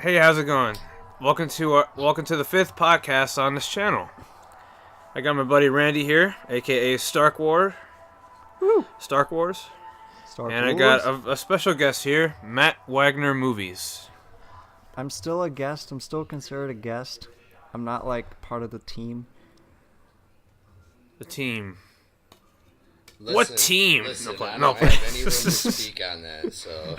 Hey, how's it going? Welcome to the fifth podcast on this channel. I got my buddy Randy here, aka Stark Wars, and I got a special guest here, MattWagnerMovies. I'm still a guest. I'm still considered a guest. I'm not like part of the team. The team. Listen, what team? Listen, no, I no, don't have any room to speak on that, so...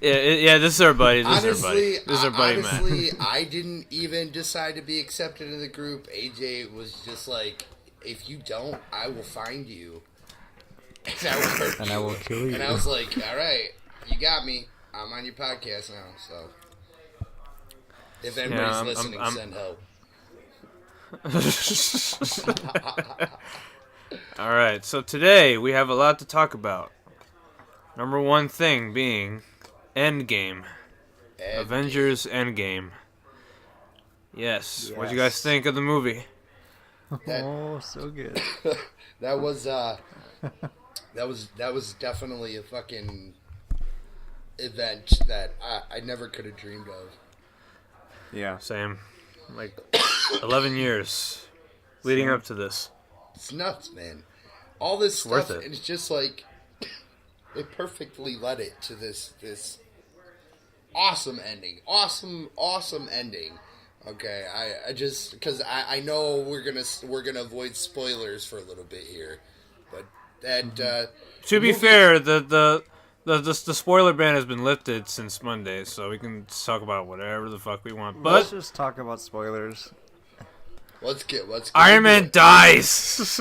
yeah, this is our buddy. Honestly, Matt. I didn't even decide to be accepted in the group. AJ was just like, if you don't, I will find you. And I will kill you. And I was like, alright, you got me. I'm on your podcast now, so... If anybody's listening, send help. Alright, so today we have a lot to talk about. Number one thing being Endgame. Avengers Endgame. Yes. What do you guys think of the movie? So good. That was definitely a fucking event that I never could have dreamed of. Yeah. Same. Like 11 years leading up to this. It's nuts, man. All this Worth stuff, it. and it's just like they perfectly led it to this awesome ending. Awesome ending. Okay, I just because I know we're gonna avoid spoilers for a little bit here, but that To be fair, the spoiler ban has been lifted since Monday, so we can talk about whatever the fuck we want. But Let's just talk about spoilers. let's get Iron Man dies.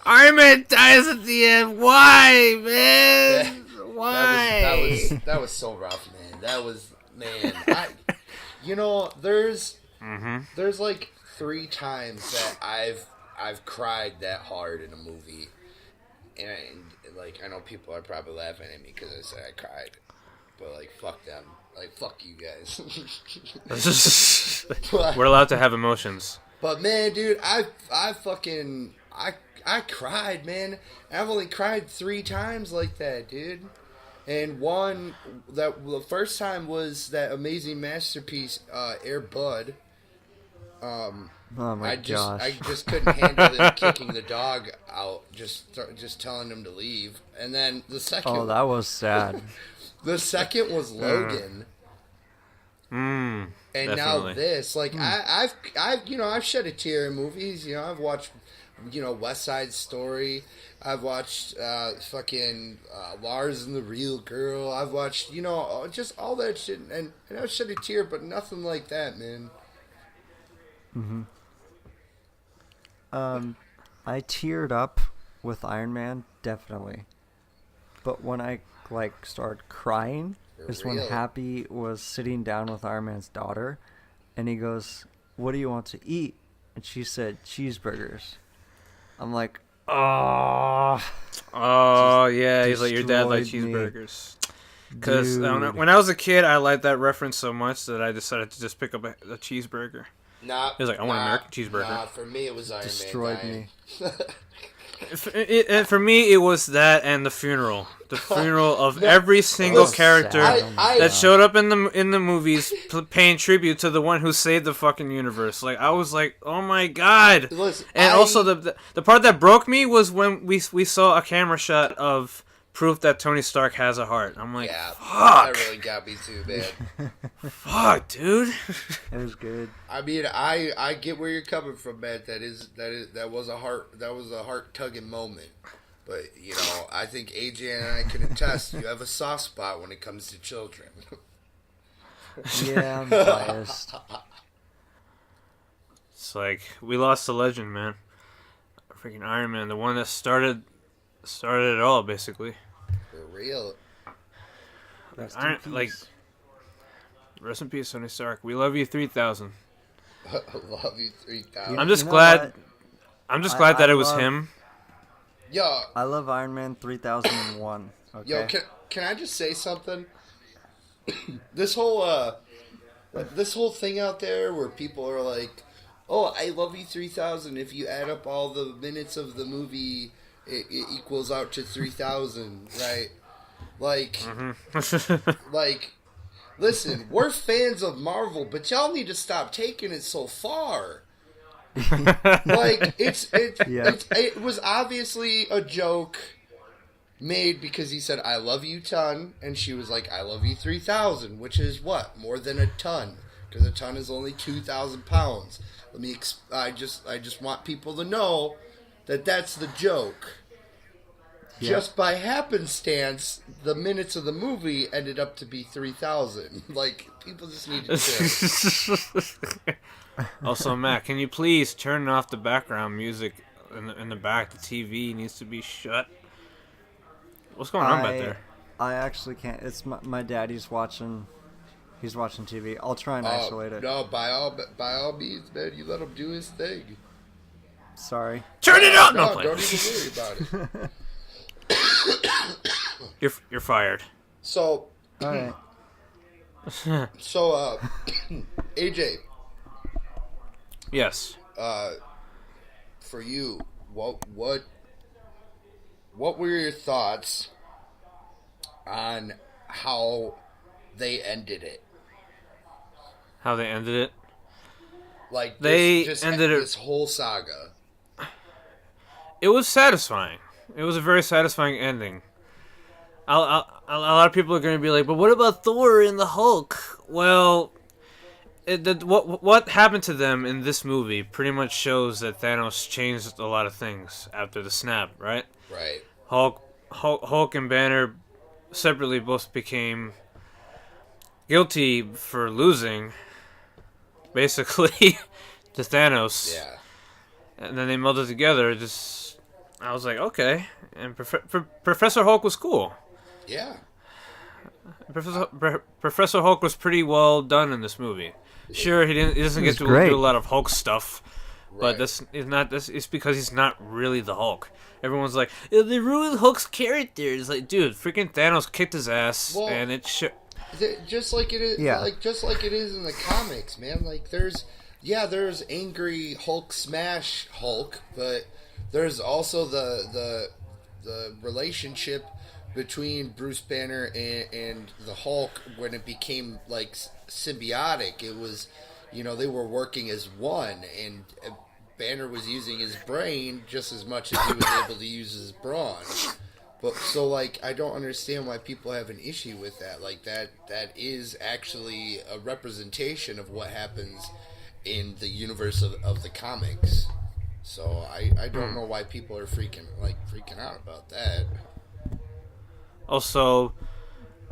Iron Man dies at the end. Why, man? Why? That was so rough, man. That was there's like 3 times that I've cried that hard in a movie, and like I know people are probably laughing at me because I said I cried, but like fuck them, like fuck you guys. We're allowed to have emotions. But man, dude, I cried, man. I've only cried 3 times like that, dude. And the first time was that amazing masterpiece, Air Bud. Oh my gosh. I just couldn't handle him kicking the dog out, just telling him to leave. And then the second. Oh, that was sad. The second was Logan. And definitely. now this, like I've shed a tear in movies. You know, I've watched, West Side Story. I've watched fucking Lars and the Real Girl. I've watched, just all that shit, and I've shed a tear, but nothing like that, man. I teared up with Iron Man, definitely. But when I started crying is when Happy was sitting down with Iron Man's daughter, and he goes, "What do you want to eat?" And she said, "Cheeseburgers." I'm like, oh yeah, he's like, your dad likes cheeseburgers. Because Dude. when I was a kid, I liked that reference so much that I decided to just pick up a cheeseburger. Nah, he was like, I want an American cheeseburger. Nah, for me it was Iron Destroyed Man. For me, it was that and the funeral. The funeral of every single character that showed up in the movies, paying tribute to the one who saved the fucking universe. Like, I was like, oh my god! Also, the part that broke me was when we saw a camera shot of proof that Tony Stark has a heart. I'm like, yeah, fuck! That really got me too, man. Fuck, dude. It was good. I mean, I get where you're coming from, man. That was a heart tugging moment. But I think AJ and I can attest. You have a soft spot when it comes to children. Yeah, I'm biased. It's like we lost a legend, man. Freaking Iron Man, the one that started it all, basically. For real. Rest in peace. Rest in peace, Tony Stark. We love you 3000. Love you 3000. I'm just glad that it was him. Yo, I love Iron Man 3001. Okay. Yo, can I just say something? This whole thing out there where people are like, "Oh, I love you 3000." If you add up all the minutes of the movie, it equals out to 3000, right? Like, Mm-hmm. like, listen, we're fans of Marvel, but y'all need to stop taking it so far. Like, it was obviously a joke made because he said, "I love you, ton," and she was like, "I love you 3,000," which is what? More than a ton, because a ton is only 2,000 pounds. I just want people to know that that's the joke. Yeah. Just by happenstance, the minutes of the movie ended up to be 3,000. Like, people just need to chill. Also, Matt, can you please turn off the background music in the back? The TV needs to be shut. What's going on back there? I actually can't. It's my daddy's watching. He's watching TV. I'll try and isolate it. No, by all means, man. You let him do his thing. Sorry. Turn it up! No, don't even worry about it. You're fired. So. All right. So, AJ. Yes. For you, what were your thoughts on how they ended it? How they ended it? Like, they just ended this whole saga. It was satisfying. It was a very satisfying ending. A lot of people are going to be like, but what about Thor and the Hulk? Well, what happened to them in this movie pretty much shows that Thanos changed a lot of things after the snap, right? Right. Hulk and Banner separately both became guilty for losing, basically, to Thanos. Yeah. And then they melded together. I was like, okay. And Professor Hulk was cool. Yeah. Professor Hulk was pretty well done in this movie. Sure, he doesn't get to do a lot of Hulk stuff, but it's because he's not really the Hulk. Everyone's like, they ruined Hulk's character. It's like, dude, freaking Thanos kicked his ass, and it just like it is, just like it is in the comics, man. Like, there's angry Hulk smash Hulk, but there's also the relationship between Bruce Banner and the Hulk when it became like symbiotic. It was, they were working as one, and Banner was using his brain just as much as he was able to use his brawn. But so, like, I don't understand why people have an issue with that. Like, that is actually a representation of what happens in the universe of the comics. So I don't know why people are freaking out about that. Also,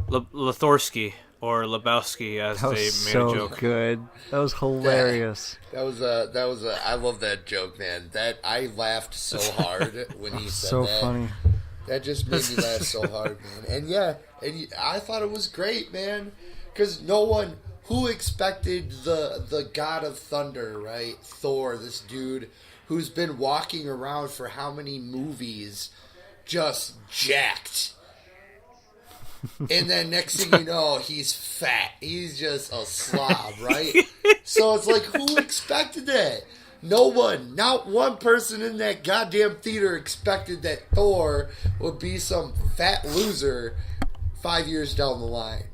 Lathorsky or Lebowski, as they made a joke. Good. That was hilarious. That was I love that joke, man. That I laughed so hard when he said so that. So funny. That just made me laugh so hard, man. And I thought it was great, man, because who expected the God of Thunder, right? Thor, this dude who's been walking around for how many movies, just jacked. And then next thing you know, he's fat. He's just a slob, right? So it's like, who expected that? No one. Not one person in that goddamn theater expected that Thor would be some fat loser 5 years down the line.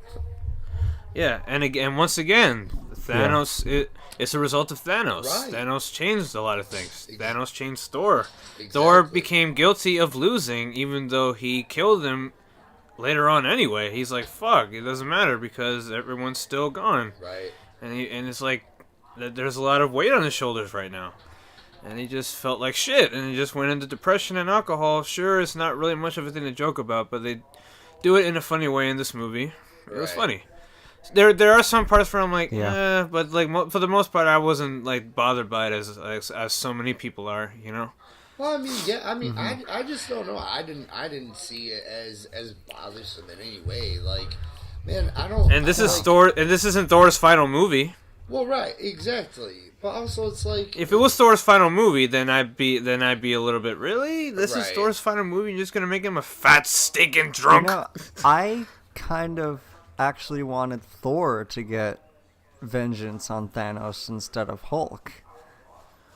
Yeah, and once again, Thanos, it's a result of Thanos. Right. Thanos changed a lot of things. Thanos changed Thor. Exactly. Thor became guilty of losing, even though he killed him later on anyway. He's like, fuck, it doesn't matter because everyone's still gone. Right. And it's like, there's a lot of weight on his shoulders right now. And he just felt like shit, and he just went into depression and alcohol. Sure, it's not really much of a thing to joke about, but they do it in a funny way in this movie. It was funny. There are some parts where I'm like, but like for the most part, I wasn't like bothered by it as so many people are, Well, I just don't know. I didn't see it as bothersome in any way. Like, man, I don't. And this isn't Thor's final movie. Well, right, exactly. But also, it's like, if it was Thor's final movie, then I'd be a little bit, really? This is Thor's final movie. You're just gonna make him a fat, stinking drunk. I kind of actually wanted Thor to get vengeance on Thanos instead of Hulk.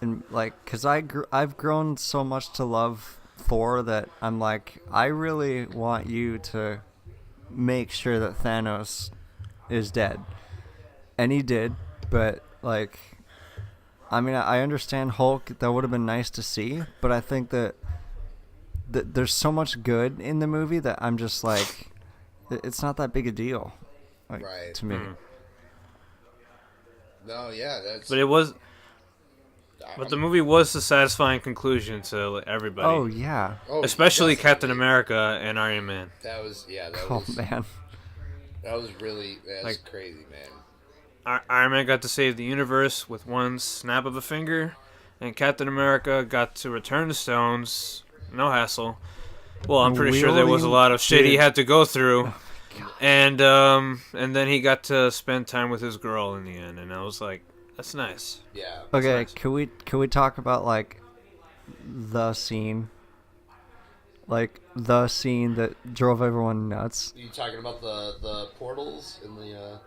And because I've grown so much to love Thor that I'm like, I really want you to make sure that Thanos is dead. And he did, but, like, I mean, I understand Hulk. That would have been nice to see, but I think that there's so much good in the movie that I'm just like, it's not that big a deal, like, right, to me. No, yeah, that's. But it was. But the movie was a satisfying conclusion to everybody. Oh yeah. Especially Captain America and Iron Man. That was man. That was really crazy, man. Iron Man got to save the universe with one snap of a finger, and Captain America got to return the stones, no hassle. Well, I'm pretty sure there was a lot of shit he had to go through, and then he got to spend time with his girl in the end, and I was like, that's nice. Yeah. Okay, nice. Can we talk about like the scene? Like the scene that drove everyone nuts. Are you talking about the portals and the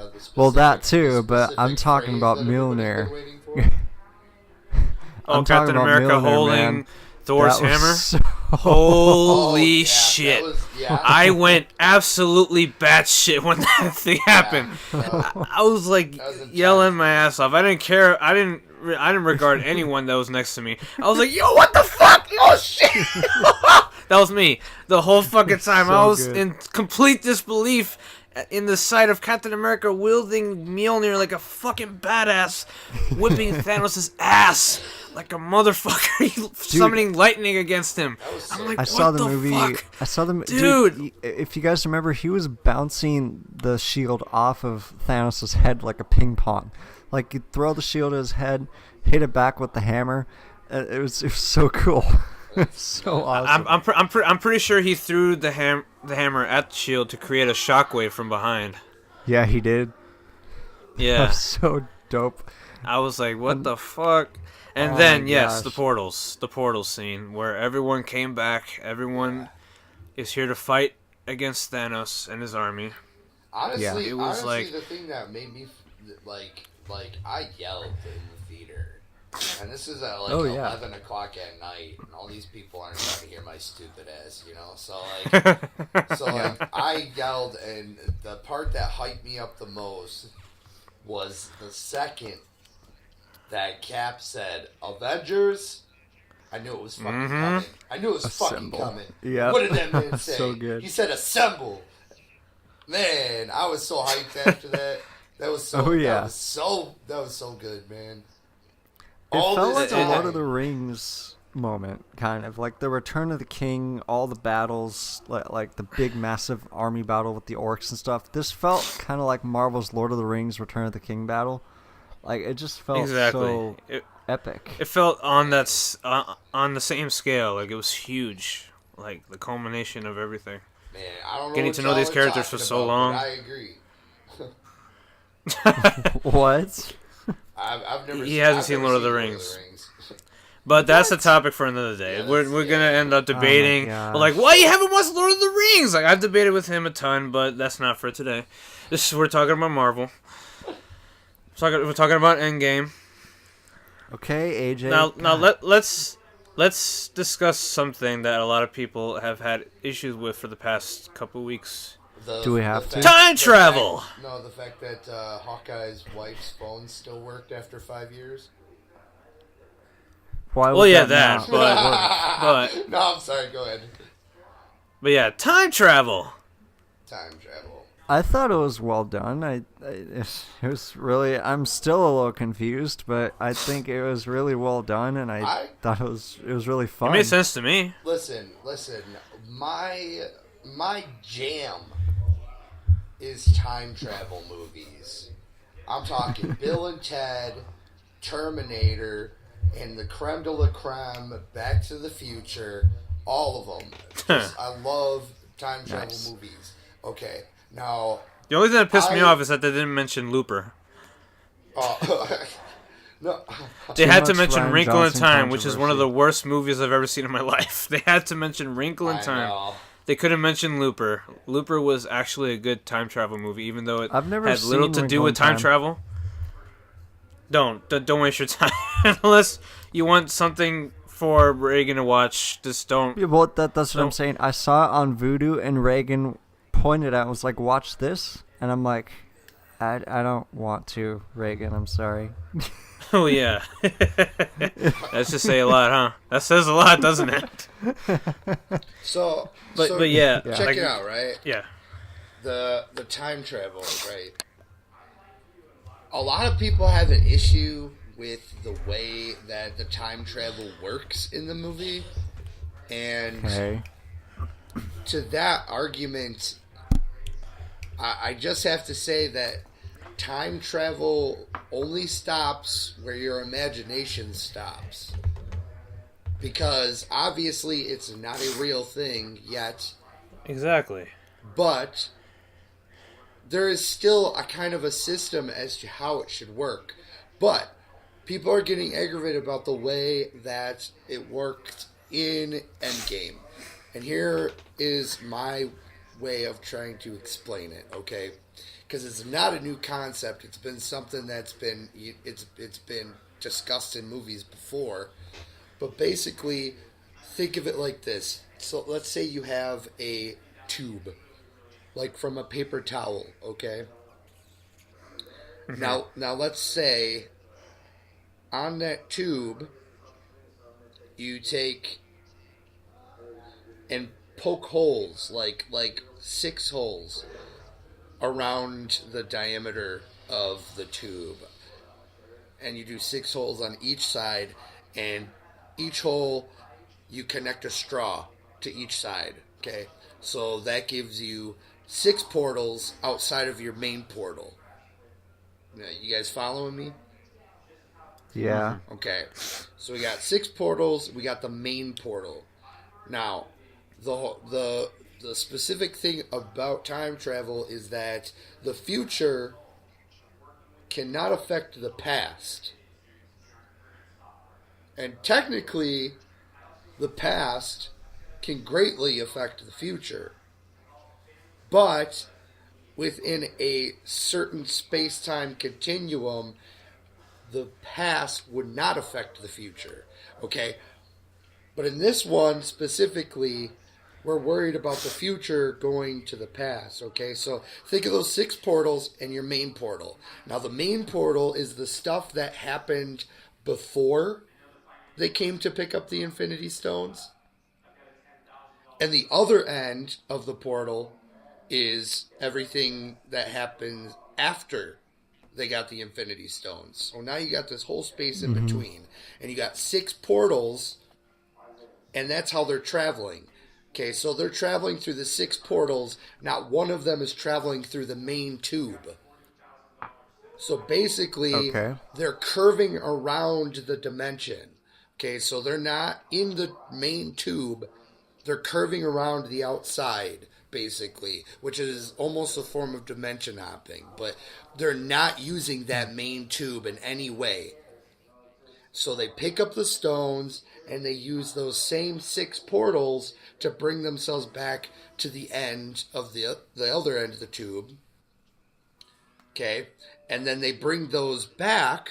specific, well, that too, but I'm talking about Mjolnir. Captain America holding man. Thor's hammer? Holy shit. I went absolutely batshit when that thing happened. I was like yelling my ass off. I didn't care. I didn't regard anyone that was next to me. I was like, yo, what the fuck? Oh shit. That was me. The whole fucking time. I was in complete disbelief in the sight of Captain America wielding Mjolnir like a fucking badass, whipping Thanos' ass like a motherfucker, summoning lightning against him. I'm like, I saw the movie. Fuck? I saw the dude. If you guys remember, he was bouncing the shield off of Thanos' head like a ping pong. Like he'd throw the shield at his head, hit it back with the hammer. It was so cool. So awesome. I'm pretty sure he threw the hammer at the shield to create a shockwave from behind. Yeah, he did. Yeah. That was so dope. I was like, what the fuck? And then, yes, the portal scene where everyone came back. Everyone is here to fight against Thanos and his army. Honestly, it was the thing that made me like I yelled in the theater. And this is at 11 o'clock at night, and all these people aren't trying to hear my stupid ass, you know. So I yelled, and the part that hyped me up the most was the second that Cap said Avengers. I knew it was fucking coming. I knew it was fucking coming. Yeah. What did that man say? So good. He said assemble. Man, I was so hyped after that. That was so. That was so good, man. It felt like a Lord of the Rings moment, kind of like the Return of the King, all the battles, like the big massive army battle with the orcs and stuff. This felt kind of like Marvel's Lord of the Rings Return of the King battle. Like it just felt so epic. It felt on the same scale. Like it was huge. Like the culmination of everything. Man, I don't know getting to know these characters for so long. I agree. What? I've never. He hasn't seen Lord of the Rings. But that's a topic for another day. Yeah, we're gonna end up debating. We're like, why you haven't watched Lord of the Rings? Like I've debated with him a ton, but that's not for today. We're talking about Marvel. We're talking about Endgame. Okay, AJ. Now let's discuss something that a lot of people have had issues with for the past couple weeks. Do we have to? Time travel! The fact that Hawkeye's wife's phone still worked after 5 years. Why well, yeah, that. But no, I'm sorry. Go ahead. But yeah, time travel. Time travel. I thought it was well done. It was really. I'm still a little confused, but I think it was really well done, and I thought it was really fun. It made sense to me. Listen. My jam is time travel movies. I'm talking Bill and Ted, Terminator, and the creme de la creme, Back to the Future, all of them. I love time travel movies. Okay, now... The only thing that pissed me off is that they didn't mention Looper. No. They had to mention Ryan Wrinkle in Time, which is one of the worst movies I've ever seen in my life. They had to mention Wrinkle in Time. Know. They couldn't mention Looper. Looper was actually a good time travel movie, even though it had little to do with time travel. Don't waste your time unless you want something for Reagan to watch. Just don't. Yeah, well, that's what I'm saying. I saw it on Vudu, and Reagan pointed at and was like, watch this. And I'm like, I don't want to, Reagan. I'm sorry. Oh, yeah. That's just say a lot, huh? That says a lot, doesn't it? But yeah. Check it out, right? Yeah. The time travel, right? A lot of people have an issue with the way that the time travel works in the movie. And to that argument, I just have to say that time travel only stops where your imagination stops. Because obviously it's not a real thing yet. Exactly. But there is still a kind of a system as to how it should work. But people are getting aggravated about the way that it worked in Endgame. And here is my way of trying to explain it, okay? Because it's not a new concept. It's been something that's been it's been discussed in movies before. But basically, think of it like this. So let's say you have a tube, like from a paper towel, okay? Mm-hmm. Now let's say on that tube you take and poke holes, like 6 holes around the diameter of the tube. And you do 6 holes on each side, and each hole you connect a straw to each side, okay? So that gives you 6 portals outside of your main portal. Now, you guys following me? Yeah. Okay. So we got 6 portals, we got the main portal. Now, the specific thing about time travel is that the future cannot affect the past. And technically, the past can greatly affect the future. But within a certain space-time continuum, the past would not affect the future. Okay? But in this one specifically, we're worried about the future going to the past, okay? So think of those 6 portals and your main portal. Now, the main portal is the stuff that happened before they came to pick up the Infinity Stones. And the other end of the portal is everything that happens after they got the Infinity Stones. So now you got this whole space in between. And you got 6 portals, and that's how they're traveling. Okay, so they're traveling through the 6 portals. Not one of them is traveling through the main tube. So basically, they're curving around the dimension. Okay, so they're not in the main tube. They're curving around the outside, basically, which is almost a form of dimension hopping. But they're not using that main tube in any way. So they pick up the stones, and they use those same 6 portals to bring themselves back to the end of the other end of the tube. Okay? And then they bring those back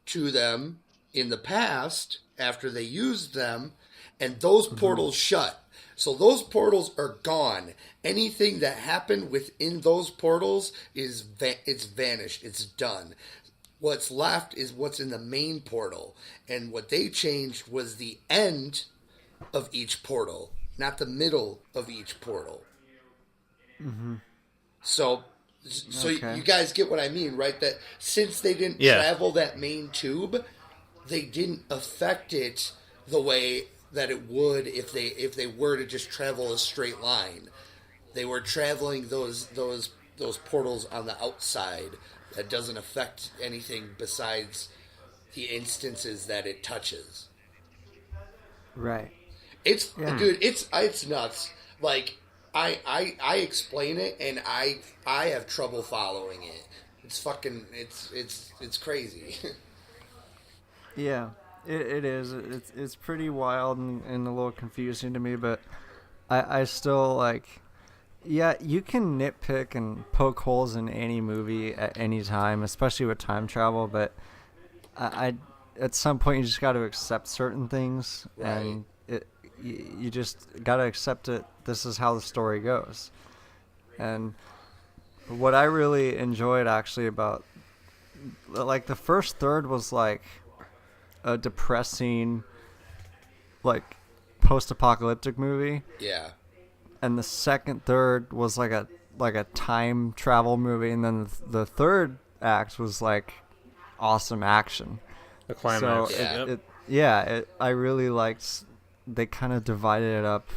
to them in the past after they used them, and those portals shut. So those portals are gone. Anything that happened within those portals it's vanished. It's done. What's left is what's in the main portal. And what they changed was the end of each portal, not the middle of each portal. Mm-hmm. So you guys get what I mean, right? That since they didn't travel that main tube, they didn't affect it the way that it would if they were to just travel a straight line. They were traveling those portals on the outside. That doesn't affect anything besides the instances that it touches. Right. Dude, it's nuts. Like I explain it and I have trouble following it. It's fucking it's crazy. Yeah, it is. It's pretty wild and a little confusing to me, but I still like. Yeah, you can nitpick and poke holes in any movie at any time, especially with time travel. But I at some point you just got to accept certain things, right. And you just got to accept it. This is how the story goes. And what I really enjoyed actually about, like, the first third was like a depressing, like, post-apocalyptic movie. Yeah. And the second third was like a time travel movie, and then the third act was like awesome action. The climax. So I really liked. They kind of divided it up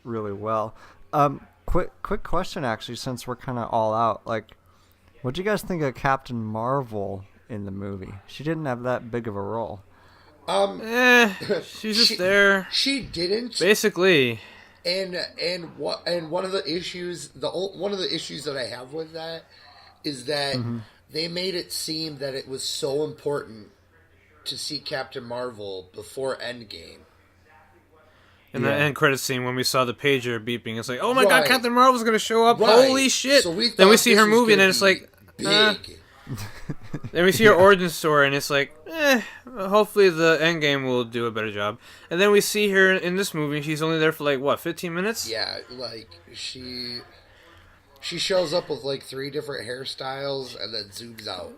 really well. Quick question, actually, since we're kind of all out. Like, what do you guys think of Captain Marvel in the movie? She didn't have that big of a role. She's just there. She didn't. Basically. And one of the issues that I have with that is that they made it seem that it was so important to see Captain Marvel before Endgame. In the end credit scene, when we saw the pager beeping, it's like, oh my god, Captain Marvel's going to show up. Right. Holy shit. So then we see her movie, and then it's like, big. Then we see her origin story, and it's like, hopefully the Endgame will do a better job. And then we see her in this movie, and she's only there for like, what, 15 minutes? Yeah, like, she shows up with like 3 different hairstyles, and then zooms out.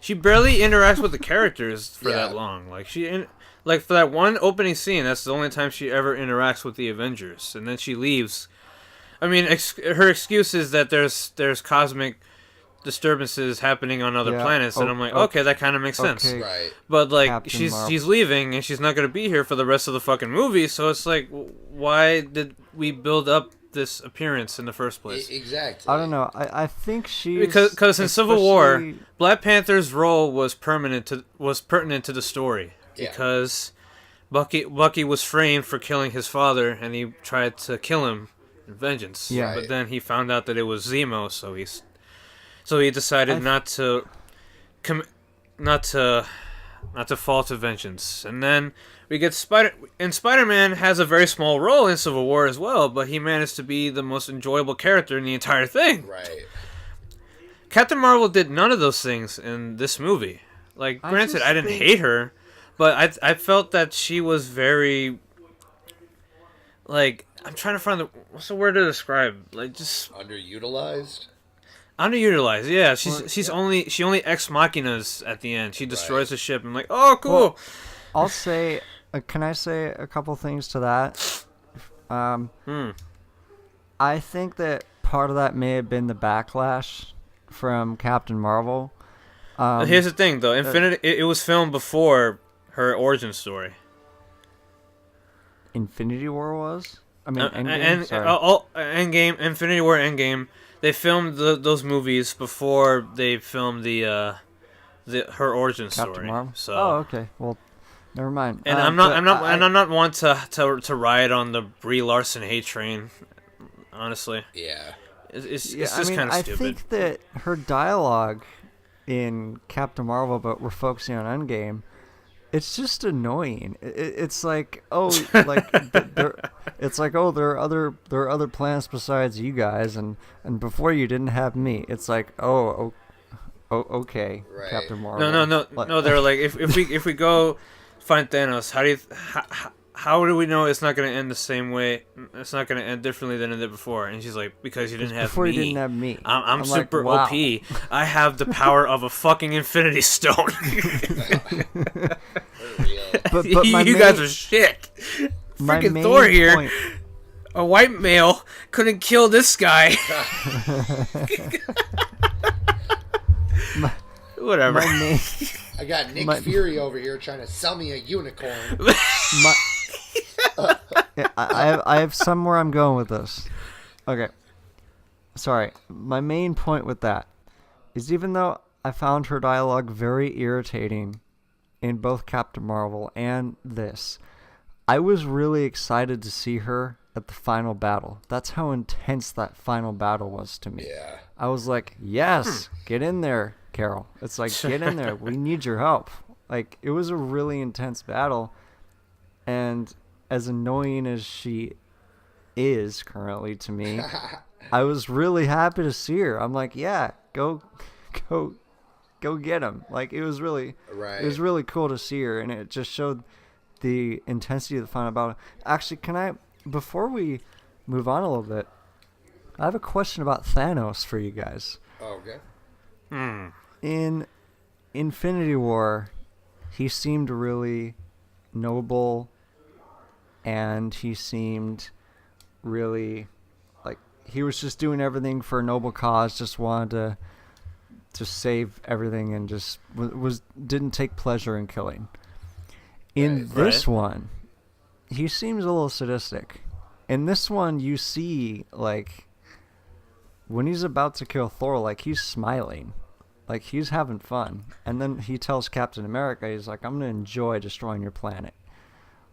She barely interacts with the characters for that long. Like, for that one opening scene, that's the only time she ever interacts with the Avengers, and then she leaves. I mean, her excuse is that there's cosmic disturbances happening on other planets, and I'm like, okay, that kind of makes sense. Right. But like, she's leaving, and she's not going to be here for the rest of the fucking movie, so it's like, why did we build up this appearance in the first place? Exactly. I don't know. I think she's... Because in Civil War, Black Panther's role was pertinent to the story. Yeah. Because Bucky was framed for killing his father, and he tried to kill him in vengeance. Yeah. But then he found out that it was Zemo, so he decided not to fall to vengeance. And then we get Spider-Man has a very small role in Civil War as well, but he managed to be the most enjoyable character in the entire thing. Right. Captain Marvel did none of those things in this movie. Like, granted, I didn't hate her, but I felt that she was very, like, I'm trying to find what's the word to describe? Like, just underutilized. Underutilized, yeah. She only ex machinas at the end. She destroys the ship. I'm like, oh, cool. Well, I'll say, can I say a couple things to that? I think that part of that may have been the backlash from Captain Marvel. Here's the thing, though. It was filmed before her origin story. Infinity War was? I mean, Endgame. Endgame, Infinity War, Endgame. They filmed those movies before they filmed her origin Captain story. Marvel? So. Oh, okay. Well, never mind. And I'm not one to ride on the Brie Larson hate train. Honestly. Yeah. It's just kind of stupid. I think that her dialogue in Captain Marvel, but we're focusing on Endgame, it's just annoying. It's like, it's like, there are other planets besides you guys, and before you didn't have me. It's like, okay, right. Captain Marvel. No. They're like, if we go find Thanos, how do we know it's not going to end the same way? It's not going to end differently than it did before. And she's like, because you didn't have me. Before you didn't have me. I'm super like, wow. OP. I have the power of a fucking Infinity Stone. But you guys are shit. Freaking Thor here. A white male couldn't kill this guy. Whatever. I got Nick Fury over here trying to sell me a unicorn. I have somewhere I'm going with this. Okay. Sorry. My main point with that is, even though I found her dialogue very irritating in both Captain Marvel and this, I was really excited to see her at the final battle. That's how intense that final battle was to me. Yeah. I was like, yes, get in there, Carol. It's like, get in there. We need your help. Like, it was a really intense battle. And as annoying as she is currently to me, I was really happy to see her. I'm like, yeah, go get him. Like, it was really cool to see her, and it just showed the intensity of the final battle. Actually, before we move on a little bit, I have a question about Thanos for you guys. Oh, okay. In Infinity War, he seemed really noble, and he seemed really like he was just doing everything for a noble cause, just wanted to save everything, and just didn't take pleasure in killing. In this one, he seems a little sadistic. In this one, you see, like, when he's about to kill Thor, like, he's smiling. Like, he's having fun. And then he tells Captain America, he's like, I'm going to enjoy destroying your planet.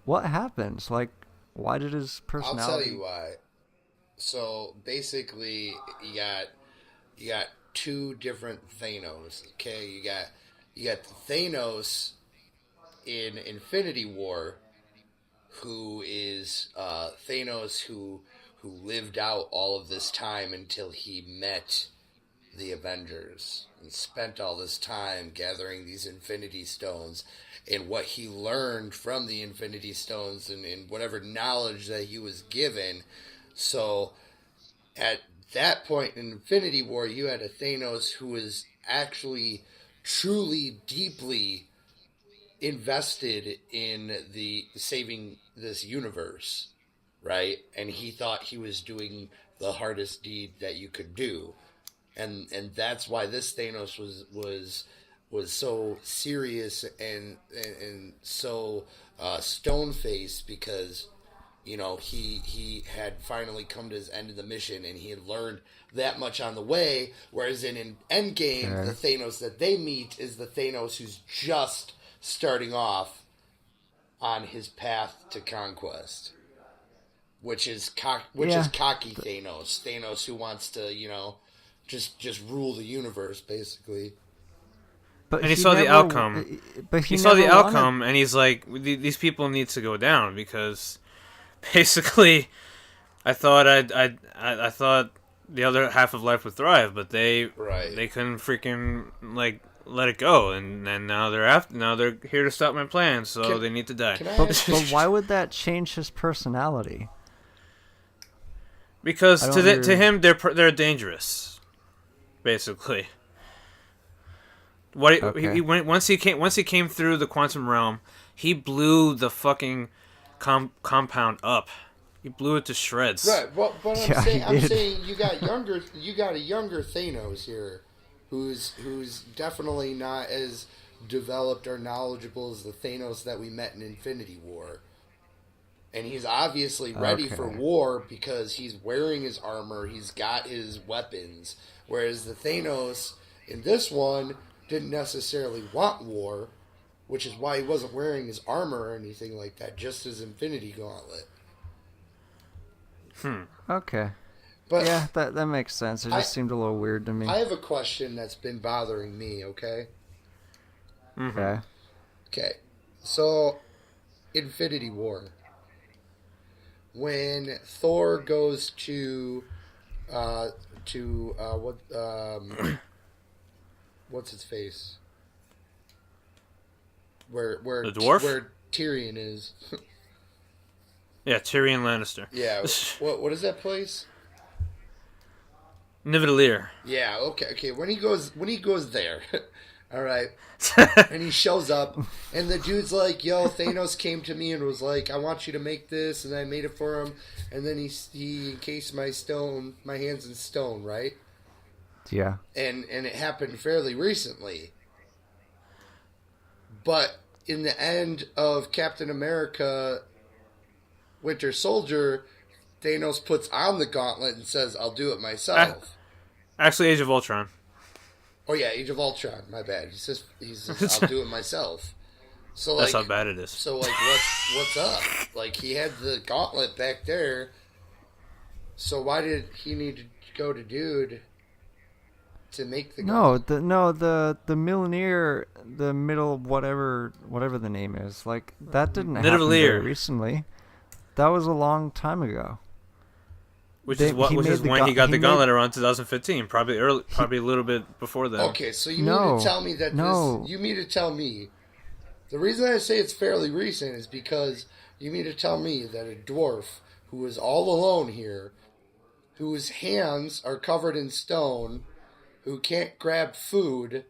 What happens? Like, why did his personality... I'll tell you why. So, basically, you got two different Thanos, okay? You got the Thanos in Infinity War, who is Thanos who lived out all of this time until he met the Avengers and spent all this time gathering these Infinity Stones, and what he learned from the Infinity Stones and whatever knowledge that he was given. So at that point in Infinity War, you had a Thanos who was actually truly deeply invested in the saving this universe, right? And he thought he was doing the hardest deed that you could do, and that's why this Thanos was so serious and so stone-faced, because he had finally come to his end of the mission, and he had learned that much on the way. Whereas in Endgame, the Thanos that they meet is the Thanos who's just starting off on his path to conquest, which is cocky Thanos who wants to just rule the universe basically. But he saw the outcome. But he saw the outcome, and he's like, these people need to go down, because basically, I thought I thought the other half of life would thrive, but they couldn't freaking let it go, and now they're here to stop my plan, so they need to die. But why would that change his personality? Because to him they're dangerous, basically. Once he came through the quantum realm, he blew the fucking compound up. He blew it to shreds. Right, but I'm saying you got a younger Thanos here, who's definitely not as developed or knowledgeable as the Thanos that we met in Infinity War. And he's obviously ready for war because he's wearing his armor, he's got his weapons. Whereas the Thanos in this one didn't necessarily want war, which is why he wasn't wearing his armor or anything like that, just his Infinity Gauntlet. Okay. But yeah, that makes sense. It just seemed a little weird to me. I have a question that's been bothering me, okay? Okay. Okay. So, Infinity War. When Thor goes to what's his face? Where the dwarf? Where Tyrion is. Yeah, Tyrion Lannister. Yeah. What is that place? Nidavellir. Yeah. Okay. When he goes there, all right, and he shows up, and the dude's like, "Yo, Thanos came to me and was like, I want you to make this," and I made it for him, and then he encased my hands in stone, right? Yeah. And it happened fairly recently. But in the end of Captain America Winter Soldier, Thanos puts on the gauntlet and says, I'll do it myself. Actually, Age of Ultron. Oh yeah, Age of Ultron, my bad. He says I'll do it myself. So that's how bad it is. So what's up? Like, he had the gauntlet back there. So why did he need to go to dude to make the gauntlet? The Mjolnir, the middle whatever the name is, like, that didn't happen very recently. That was a long time ago. Which is when he got the gauntlet around 2015, probably a little bit before that. Okay, so you mean to tell me that you mean to tell me the reason I say it's fairly recent is because you mean to tell me that a dwarf who is all alone here whose hands are covered in stone, who can't grab food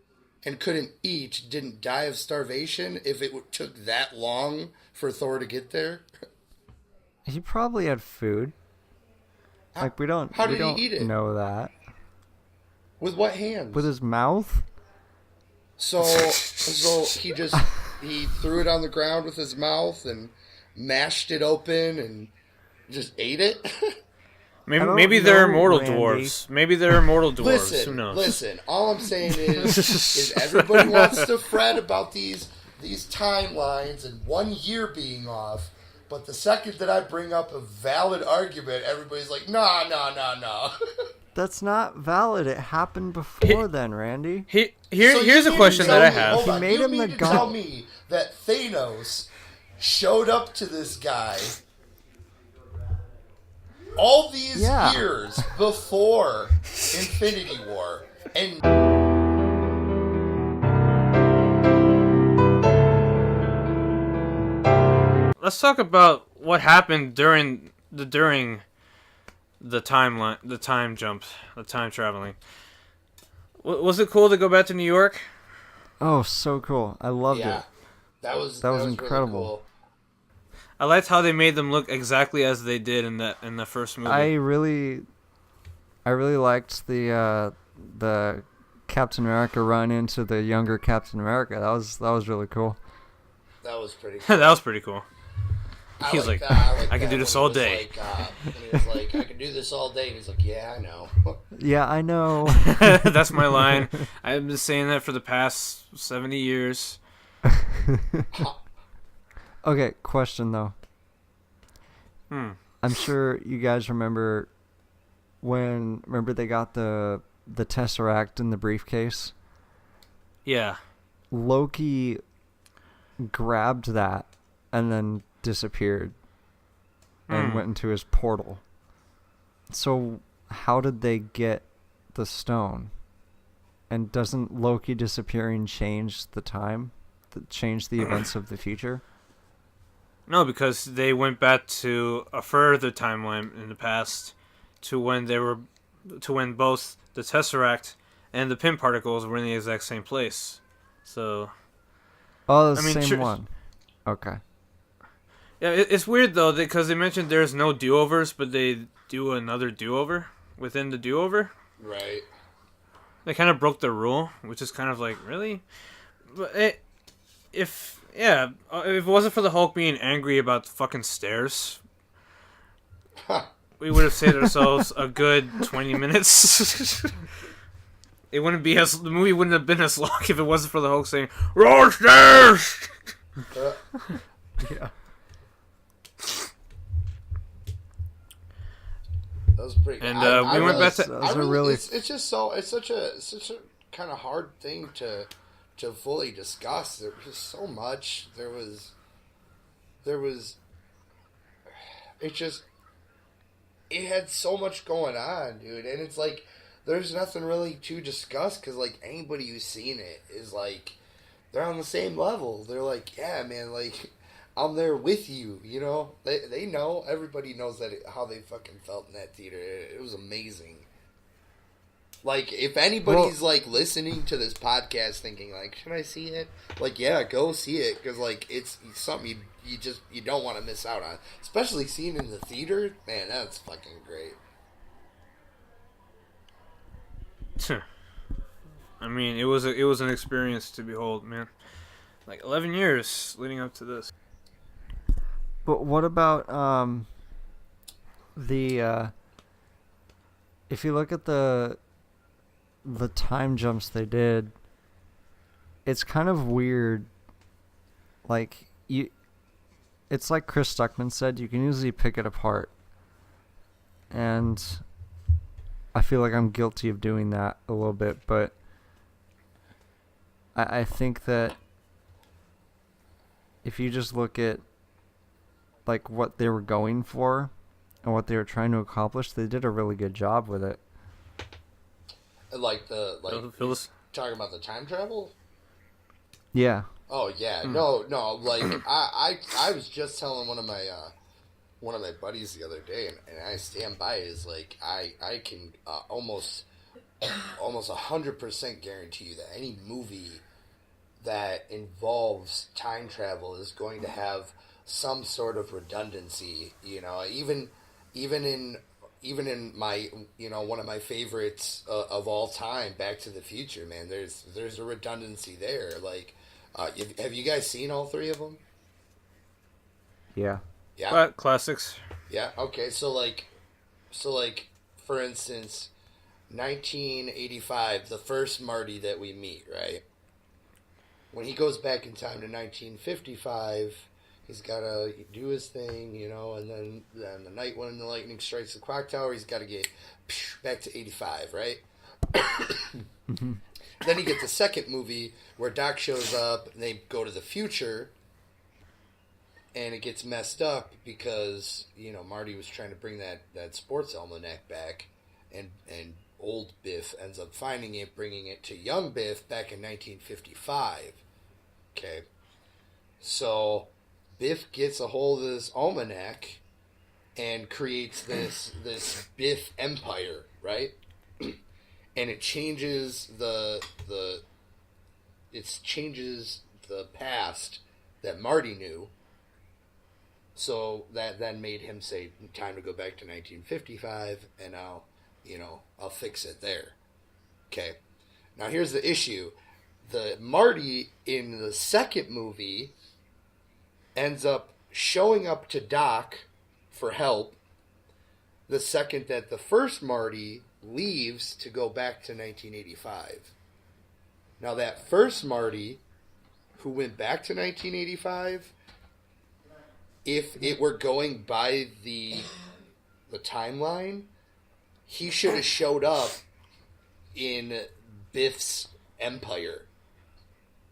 and couldn't eat, didn't die of starvation if it took that long for Thor to get there? He probably had food. Like, we don't he eat it? know that. With what hands? With his mouth? So he threw it on the ground with his mouth and mashed it open and just ate it? Maybe they're immortal dwarves. Maybe they're immortal dwarves. Who knows? Listen, all I'm saying is everybody wants to fret about these timelines and 1 year being off. But the second that I bring up a valid argument, everybody's like, no. That's not valid. It happened before then, Randy. Here's a question that I have. He made him the god. Tell me that Thanos showed up to this guy all these years before Infinity War, and let's talk about what happened during the timeline, the time jumps, the time traveling. Was it cool to go back to New York? Oh, so cool! I loved it. That was incredible. Really cool. I liked how they made them look exactly as they did in the first movie. I really liked the Captain America run into the younger Captain America. That was really cool. That was pretty cool. That was pretty cool. He was like, I can do this all day. And he was like, I can do this all day. And he's like, yeah, I know. Yeah, I know. That's my line. I've been saying that for the past 70 years. Okay, question though. I'm sure you guys remember they got the Tesseract in the briefcase? Yeah. Loki grabbed that and then disappeared and went into his portal. So how did they get the stone? And doesn't Loki disappearing change the time? Change the events of the future? No, because they went back to a further timeline in the past to when both the Tesseract and the Pym particles were in the exact same place. So, same one. Okay. Yeah, it's weird though because they mentioned there's no do-overs, but they do another do-over within the do-over. Right. They kind of broke the rule, which is kind of like, really? But if it wasn't for the Hulk being angry about the fucking stairs, we would have saved ourselves a good 20 minutes. The movie wouldn't have been as long if it wasn't for the Hulk saying, "Roll stairs!" Yeah. That was pretty good. And we went back to... It's such a kind of hard thing to fully discuss. There was just so much. There was it had so much going on, dude. And it's like, there's nothing really to discuss because, like, anybody who's seen it is like, they're on the same level. They're like, yeah, man, like, I'm there with you, you know? They know, everybody knows how they fucking felt in that theater. It was amazing. Like, if anybody's, like, listening to this podcast thinking, like, should I see it? Like, yeah, go see it, because, like, it's something you don't want to miss out on. Especially seeing it in the theater, man, that's fucking great. I mean, it was an experience to behold, man. Like, 11 years leading up to this. But what about, if you look at the time jumps they did, it's kind of weird. Like, it's like Chris Stuckman said, you can usually pick it apart. And I feel like I'm guilty of doing that a little bit, but I think that if you just look at, like, what they were going for and what they were trying to accomplish, they did a really good job with it. Like talking about the time travel? Yeah. Oh yeah, no. Like I was just telling one of my one of my buddies the other day, and I stand by it, is like I can almost 100% guarantee you that any movie that involves time travel is going to have some sort of redundancy. You know, even in my, you know, one of my favorites of all time, Back to the Future, man, there's a redundancy there. Like, have you guys seen all three of them? Yeah. Yeah. Classics. Yeah. Okay. So like, for instance, 1985, the first Marty that we meet, right? When he goes back in time to 1955, he's got to do his thing, you know, and then the night when the lightning strikes the clock tower, he's got to get back to 85, right? Mm-hmm. Then you get the second movie where Doc shows up and they go to the future, and it gets messed up because, you know, Marty was trying to bring that sports almanac back, and old Biff ends up finding it, bringing it to young Biff back in 1955. Okay. So Biff gets a hold of this almanac and creates this Biff empire, right? And it changes the past that Marty knew. So that then made him say, time to go back to 1955, and I'll fix it there. Okay. Now here's the issue. The Marty in the second movie ends up showing up to Doc for help the second that the first Marty leaves to go back to 1985. Now that first Marty who went back to 1985, if it were going by the timeline, he should have showed up in Biff's empire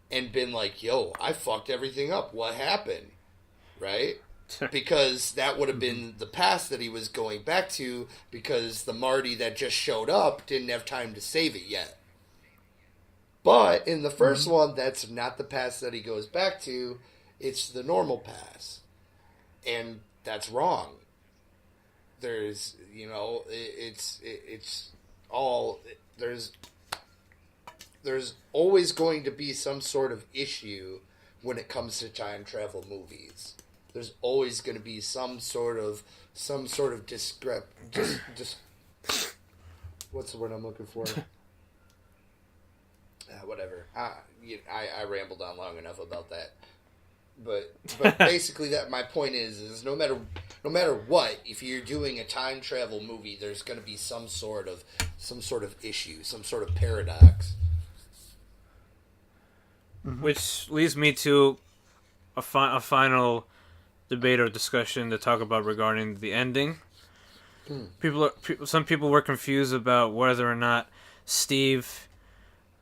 and been like, yo, I fucked everything up. What happened? Right? Because that would have been the past that he was going back to, because the Marty that just showed up didn't have time to save it yet. But in the first one, that's not the past that he goes back to. It's the normal past. And that's wrong. There's, you know, it's all, there's always going to be some sort of issue when it comes to time travel movies. There's always going to be some sort of what's the word I'm looking for? Whatever. I rambled on long enough about that. But basically, that my point is no matter what, if you're doing a time travel movie, there's going to be some sort of issue, some sort of paradox. Which leads me to a final debate or discussion to talk about regarding the ending. Some people were confused about whether or not Steve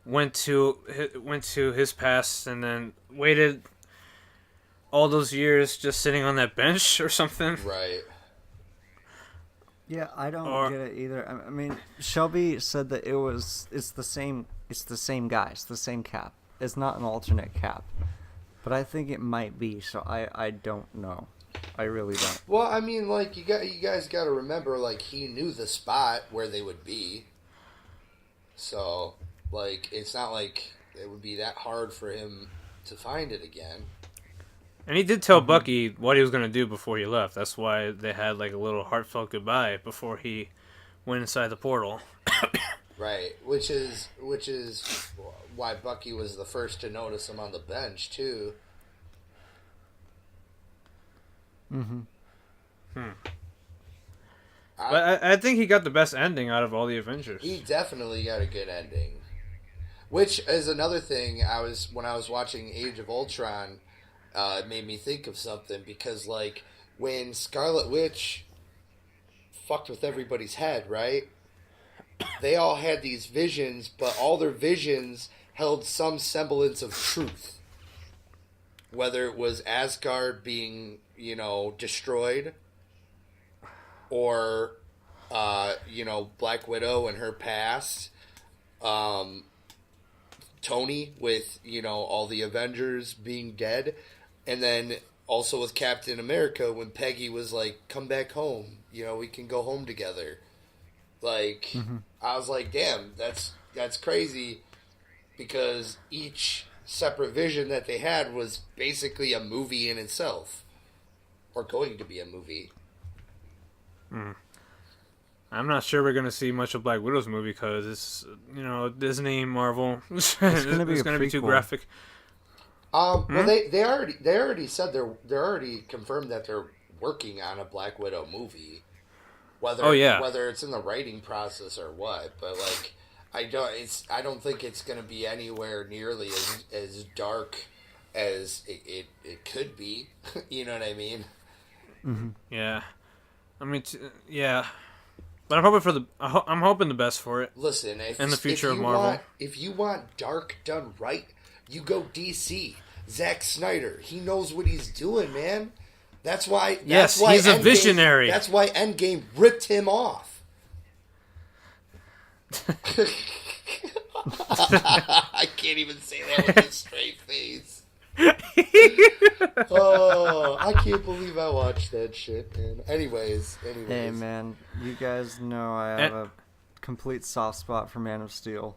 went to his past and then waited all those years just sitting on that bench or something. Right. Yeah, I don't get it either. I mean, Shelby said that it's the same guy, it's the same Cap. It's not an alternate Cap. But I think it might be, so I don't know. I really don't. Well, I mean, like, you guys got to remember, like, he knew the spot where they would be. So, like, it's not like it would be that hard for him to find it again. And he did tell Bucky what he was going to do before he left. That's why they had, like, a little heartfelt goodbye before he went inside the portal. Right, which is why Bucky was the first to notice him on the bench, too. But I think he got the best ending out of all the Avengers. He definitely got a good ending. Which is another thing, when I was watching Age of Ultron, it made me think of something, because, like, when Scarlet Witch fucked with everybody's head, right? They all had these visions, but all their visions held some semblance of truth. Whether it was Asgard being, you know, destroyed, or, you know, Black Widow and her past, Tony with, you know, all the Avengers being dead, and then Also with Captain America, when Peggy was like, "Come back home, we can go home together." Like, I was like, "Damn, that's crazy," because each separate vision that they had was basically a movie in itself, or going to be a movie. I'm not sure we're gonna see much of Black Widow's movie because it's Disney, Marvel. It's gonna be too graphic. Well, they already said they're already confirmed that they're working on a Black Widow movie. Whether it's in the writing process or what, but like I don't think it's gonna be anywhere nearly as dark as it could be. You know what I mean? Mm-hmm. Yeah, I mean, yeah. But I'm hoping the best for it. Listen, in the future of Marvel. If you want dark done right, you go DC. Zack Snyder, he knows what he's doing, man. That's why he's a visionary. That's why Endgame ripped him off. I can't even say that with a straight face. Oh, I can't believe I watched that shit, man. Anyways. Hey, man, you guys know I have a complete soft spot for Man of Steel.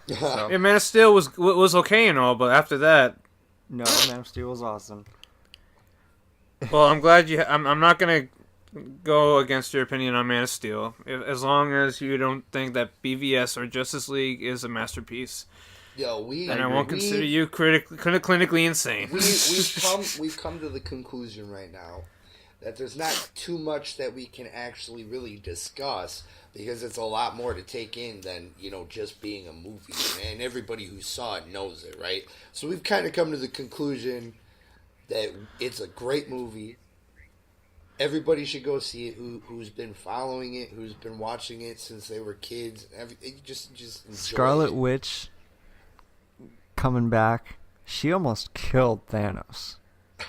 So. Yeah, Man of Steel was okay and all, but after that, no, Man of Steel was awesome. Well, I'm glad you. I'm not gonna go against your opinion on Man of Steel, as long as you don't think that BVS or Justice League is a masterpiece. And I won't consider you clinically insane. We've come to the conclusion right now that there's not too much that we can actually really discuss, because it's a lot more to take in than just being a movie, and everybody who saw it knows it, right? So we've kind of come to the conclusion that it's a great movie. Everybody should go see it. Who's been following it, who's been watching it since they were kids. Just enjoy Scarlet Witch coming back. She almost killed Thanos.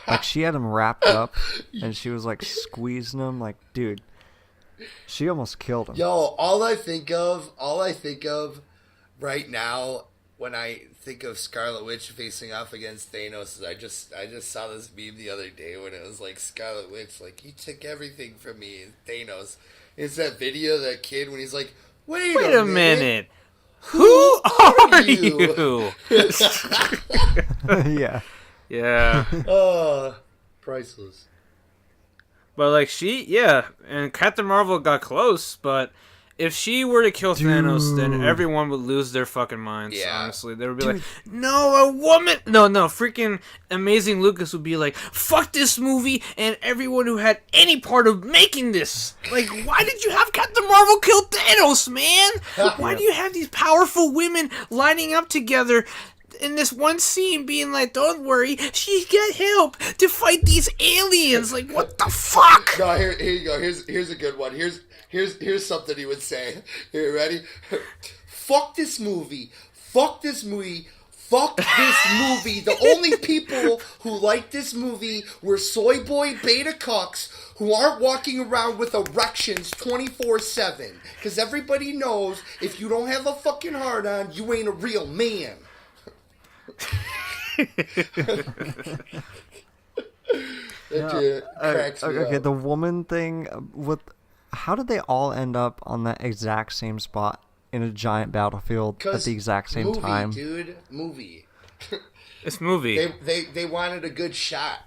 Like, she had him wrapped up, and she was like squeezing him. Like, dude, she almost killed him. Yo, all I think of right now when I think of Scarlet Witch facing off against Thanos is I just saw this meme the other day when it was like, Scarlet Witch, like, you took everything from me, and Thanos. It's that video of that kid when he's like, wait a minute. Who are you? Yeah. Yeah. Priceless. But like and Captain Marvel got close, but if she were to kill Thanos, then everyone would lose their fucking minds, honestly. They would be like, no, a woman! No, freaking Amazing Lucas would be like, fuck this movie and everyone who had any part of making this. Like, why did you have Captain Marvel kill Thanos, man? Why do you have these powerful women lining up together in this one scene being like, don't worry, she got help to fight these aliens? Like, what the fuck? No, here you go. Here's a good one. Here's something he would say. Here, ready? Fuck this movie. Fuck this movie. Fuck this movie. The only people who like this movie were soy boy beta cucks who aren't walking around with erections 24/7. Because everybody knows if you don't have a fucking hard on, you ain't a real man. Okay, the woman thing with. How did they all end up on that exact same spot in a giant battlefield at the exact same time? Movie. It's movie. They wanted a good shot.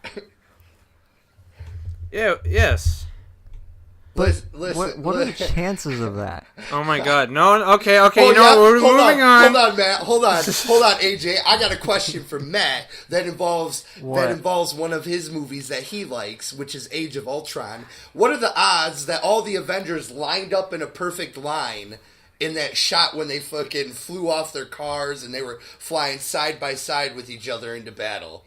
Yeah. Yes. But what are the chances of that? Oh my God! No. Okay. We're moving on. Hold on, Matt. Hold on, AJ. I got a question for Matt that involves one of his movies that he likes, which is Age of Ultron. What are the odds that all the Avengers lined up in a perfect line in that shot when they fucking flew off their cars and they were flying side by side with each other into battle?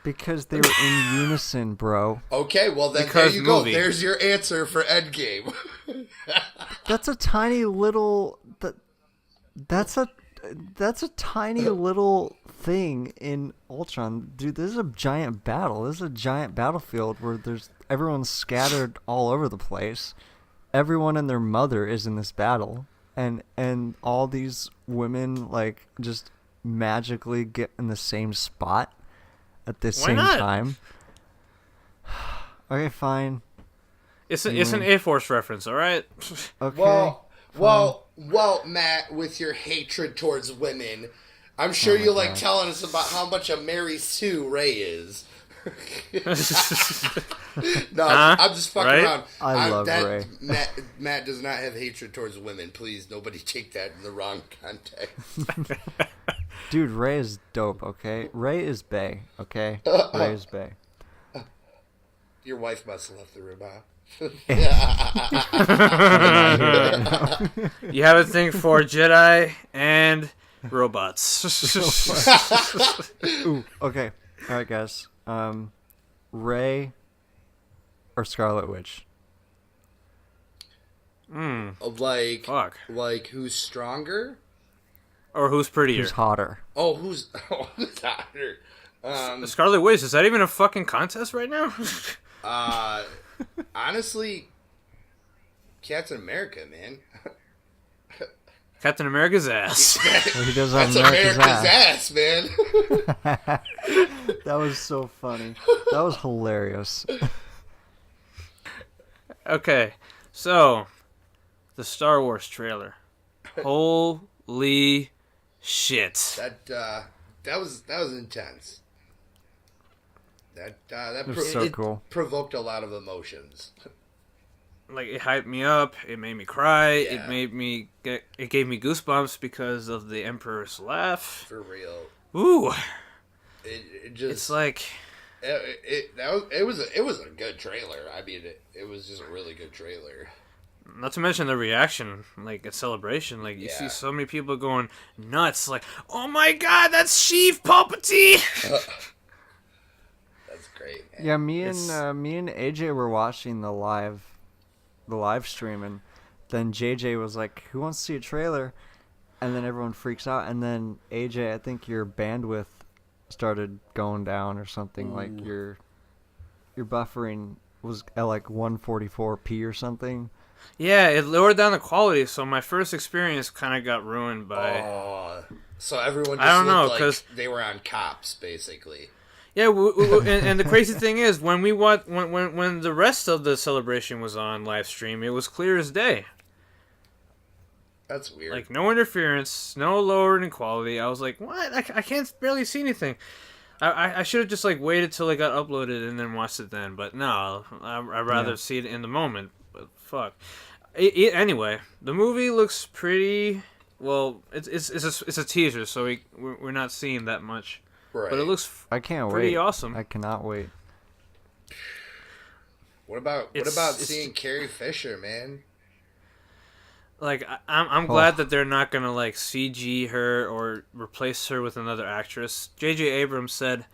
Because they were in unison, bro. Okay, well then there you go. There's your answer for Endgame. That's a tiny little. That's a tiny little thing in Ultron, dude. This is a giant battle. This is a giant battlefield where everyone's scattered all over the place. Everyone and their mother is in this battle, and all these women like just magically get in the same spot. at the Why same not? time. Okay, fine. It's an Air Force reference, all right? Okay. Well, Matt, with your hatred towards women, I'm sure you like telling us about how much a Mary Sue Ray is. No, I'm just fucking around. I love Ray. Matt does not have hatred towards women. Please, nobody take that in the wrong context. Dude, Ray is dope, okay? Ray is bae, okay? Ray is bae. Your wife must have left the room, huh? You have a thing for Jedi and robots. Ooh, okay. All right, guys. Ray or Scarlet Witch? Fuck. Like who's stronger? Or who's prettier? Who's hotter? Who's hotter? Scarlet Witch, is that even a fucking contest right now? Honestly, Captain America, man. Captain America's ass. Well, he does have That's America's ass, man. That was so funny. That was hilarious. Okay, so the Star Wars trailer. Holy shit! That was intense. That was so cool. Provoked a lot of emotions. Like, it hyped me up. It made me cry. Yeah. It gave me goosebumps because of the Emperor's laugh. For real. Ooh. It just. It's like. It was a good trailer. I mean, it was just a really good trailer. Not to mention the reaction, like, at Celebration. Like, you see so many people going nuts. Like, oh my god, that's Sheev Palpatine! That's great, man. Yeah, me and AJ were watching the live stream, and then JJ was like, "Who wants to see a trailer?" And then everyone freaks out, and then AJ, I think your bandwidth started going down or something. Ooh. Like your buffering was at like 144p or something. Yeah, it lowered down the quality, so my first experience kind of got ruined by... So everyone I don't know, looked 'cause they were on cops, basically. Yeah, and the crazy thing is, when we watched, when the rest of the Celebration was on live stream, it was clear as day. That's weird. Like, no interference, no lowering in quality. I was like, what? I can't barely see anything. I should have just, like, waited till it got uploaded and then watched it then. But no, I'd rather see it in the moment. But fuck. Anyway, the movie looks pretty... Well, it's a teaser, so we're not seeing that much. Right. But it looks I can't pretty wait. awesome. I cannot wait. What about seeing Carrie Fisher, man? Like, I'm glad that they're not gonna, like, CG her or replace her with another actress. J.J. Abrams said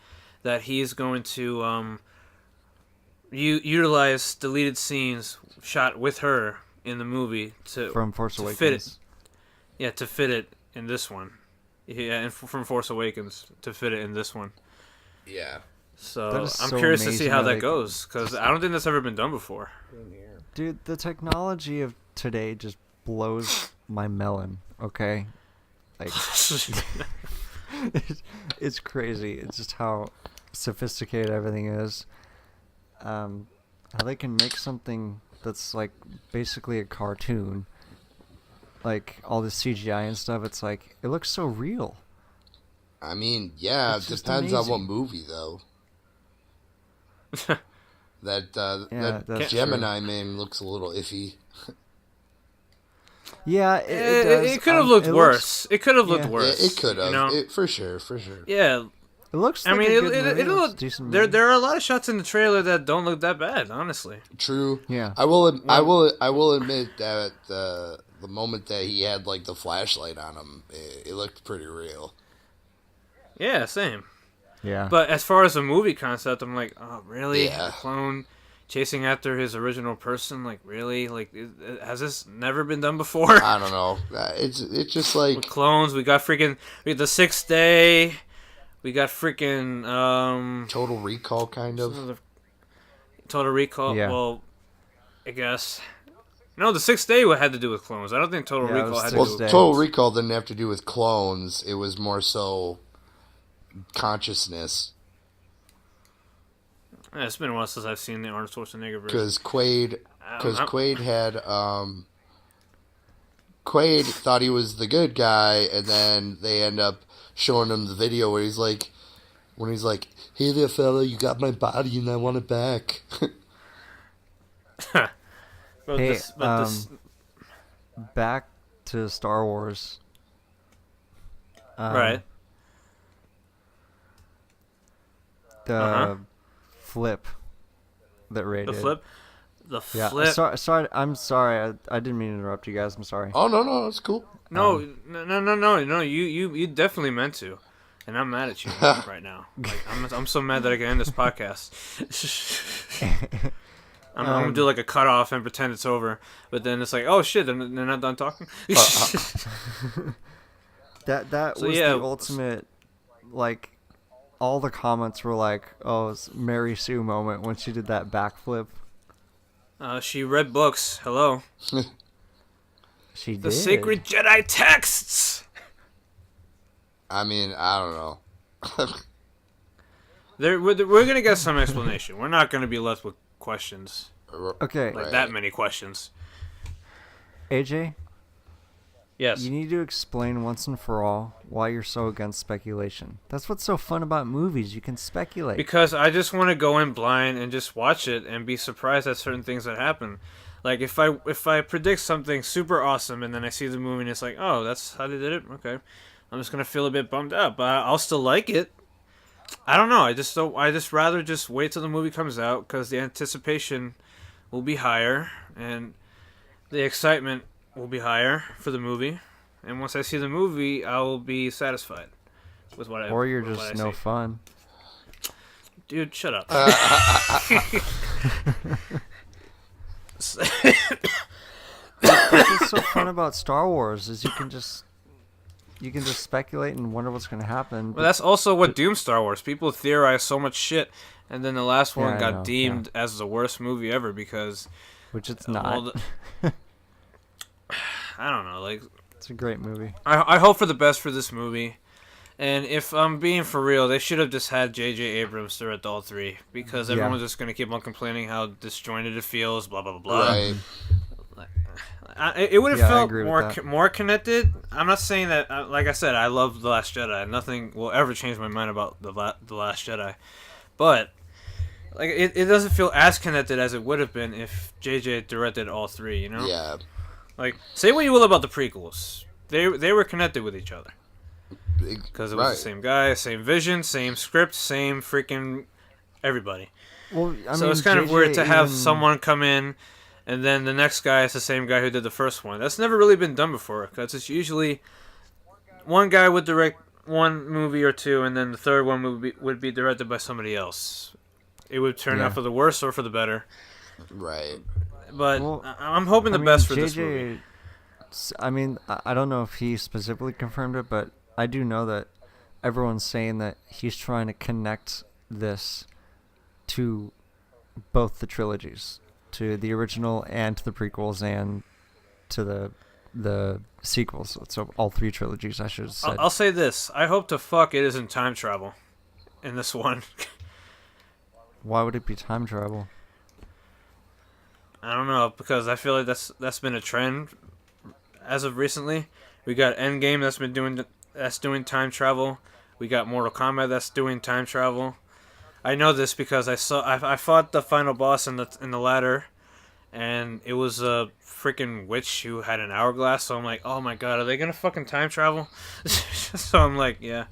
that he's going to utilize deleted scenes shot with her in the movie From Force Awakens. Fit it. Yeah, to fit it in this one. Yeah, and from Force Awakens to fit it in this one. Yeah. So I'm curious to see how that goes, because I don't think that's ever been done before. Dude, the technology of today just blows my melon, okay? Like, it's crazy. It's just how sophisticated everything is. How they can make something that's, like, basically a cartoon. Like, all the CGI and stuff, it's like, it looks so real. I mean, yeah, it depends on what movie, though. that Gemini man looks a little iffy. Yeah, it does. It could have looked worse. It could have looked worse. It could have. You know? For sure. Yeah. It looks like I mean, a good movie. it looks decent there. movie. There are a lot of shots in the trailer that don't look that bad, honestly. True. Yeah. I will admit that the moment that he had like the flashlight on him, it looked pretty real. Yeah, same. Yeah. But as far as a movie concept, I'm like, oh, really? Yeah. A clone chasing after his original person? Like, really? Like, has this never been done before? I don't know. It's just like with clones. We got the Sixth Day. We got freaking Total Recall, kind of. Total Recall. Yeah. Well, I guess. No, the Sixth Day had to do with clones. I don't think Total Recall had to do with clones. Total Recall didn't have to do with clones. It was more so consciousness. It's been a while since I've seen the Arnold Schwarzenegger version. Because Quaid thought he was the good guy, and then they end up showing him the video where he's like, "Hey there, fella, you got my body and I want it back." Back to Star Wars. Right. The flip that Ray did. The flip. Sorry, I'm sorry. I didn't mean to interrupt you guys. I'm sorry. Oh no, it's cool. No. You definitely meant to, and I'm mad at you right now. Like, I'm so mad that I can end this podcast. I'm gonna do like a cutoff and pretend it's over, but then it's like, oh shit, they're not done talking. That was the ultimate, like, all the comments were like, oh, it's Mary Sue moment when she did that backflip. She read books. Hello. She did. The sacred Jedi texts. I mean, I don't know. We're gonna get some explanation. We're not gonna be left with questions. Okay. Like that many questions. AJ? Yes. You need to explain once and for all why you're so against speculation. That's what's so fun about movies. You can speculate. Because I just want to go in blind and just watch it and be surprised at certain things that happen. Like, if I predict something super awesome and then I see the movie and it's like, oh, that's how they did it? Okay. I'm just going to feel a bit bummed out, but I'll still like it. I don't know. I just rather just wait till the movie comes out because the anticipation will be higher and the excitement will be higher for the movie. And once I see the movie, I will be satisfied with what I see. Or you're just no fun. Dude, shut up. What's so fun about Star Wars is you can just speculate and wonder what's going to happen. Well, that's also what doomed Star Wars. People theorize so much shit, and then the last one got deemed as the worst movie ever because... Which it's not. I don't know. Like, it's a great movie. I hope for the best for this movie. And if I'm being for real, they should have just had J.J. Abrams direct all three because everyone's just going to keep on complaining how disjointed it feels, blah, blah, blah, blah. Right. It would have felt more connected. I'm not saying that, like I said, I love The Last Jedi. Nothing will ever change my mind about The Last Jedi. But like it doesn't feel as connected as it would have been if JJ directed all three, you know? Yeah. Like, say what you will about the prequels. They were connected with each other. Because it was the same guy, same vision, same script, same freaking everybody. Well, I so mean, it's kind of weird to have someone come in and then the next guy is the same guy who did the first one. That's never really been done before, because it's usually one guy would direct one movie or two, and then the third one would be directed by somebody else. It would turn out for the worse or for the better. Right. But I'm hoping the best for this movie. I mean, I don't know if he specifically confirmed it, but I do know that everyone's saying that he's trying to connect this to both the trilogies, to the original and to the prequels and to the sequels. So all three trilogies, I should have said. I'll say this. I hope to fuck it isn't time travel in this one. Why would it be time travel? I don't know, because I feel like that's been a trend as of recently. We got Endgame that's doing time travel. We got Mortal Kombat that's doing time travel. I know this because I fought the final boss in the ladder, and it was a freaking witch who had an hourglass. So I'm like, oh my god, are they gonna fucking time travel? So I'm like, yeah.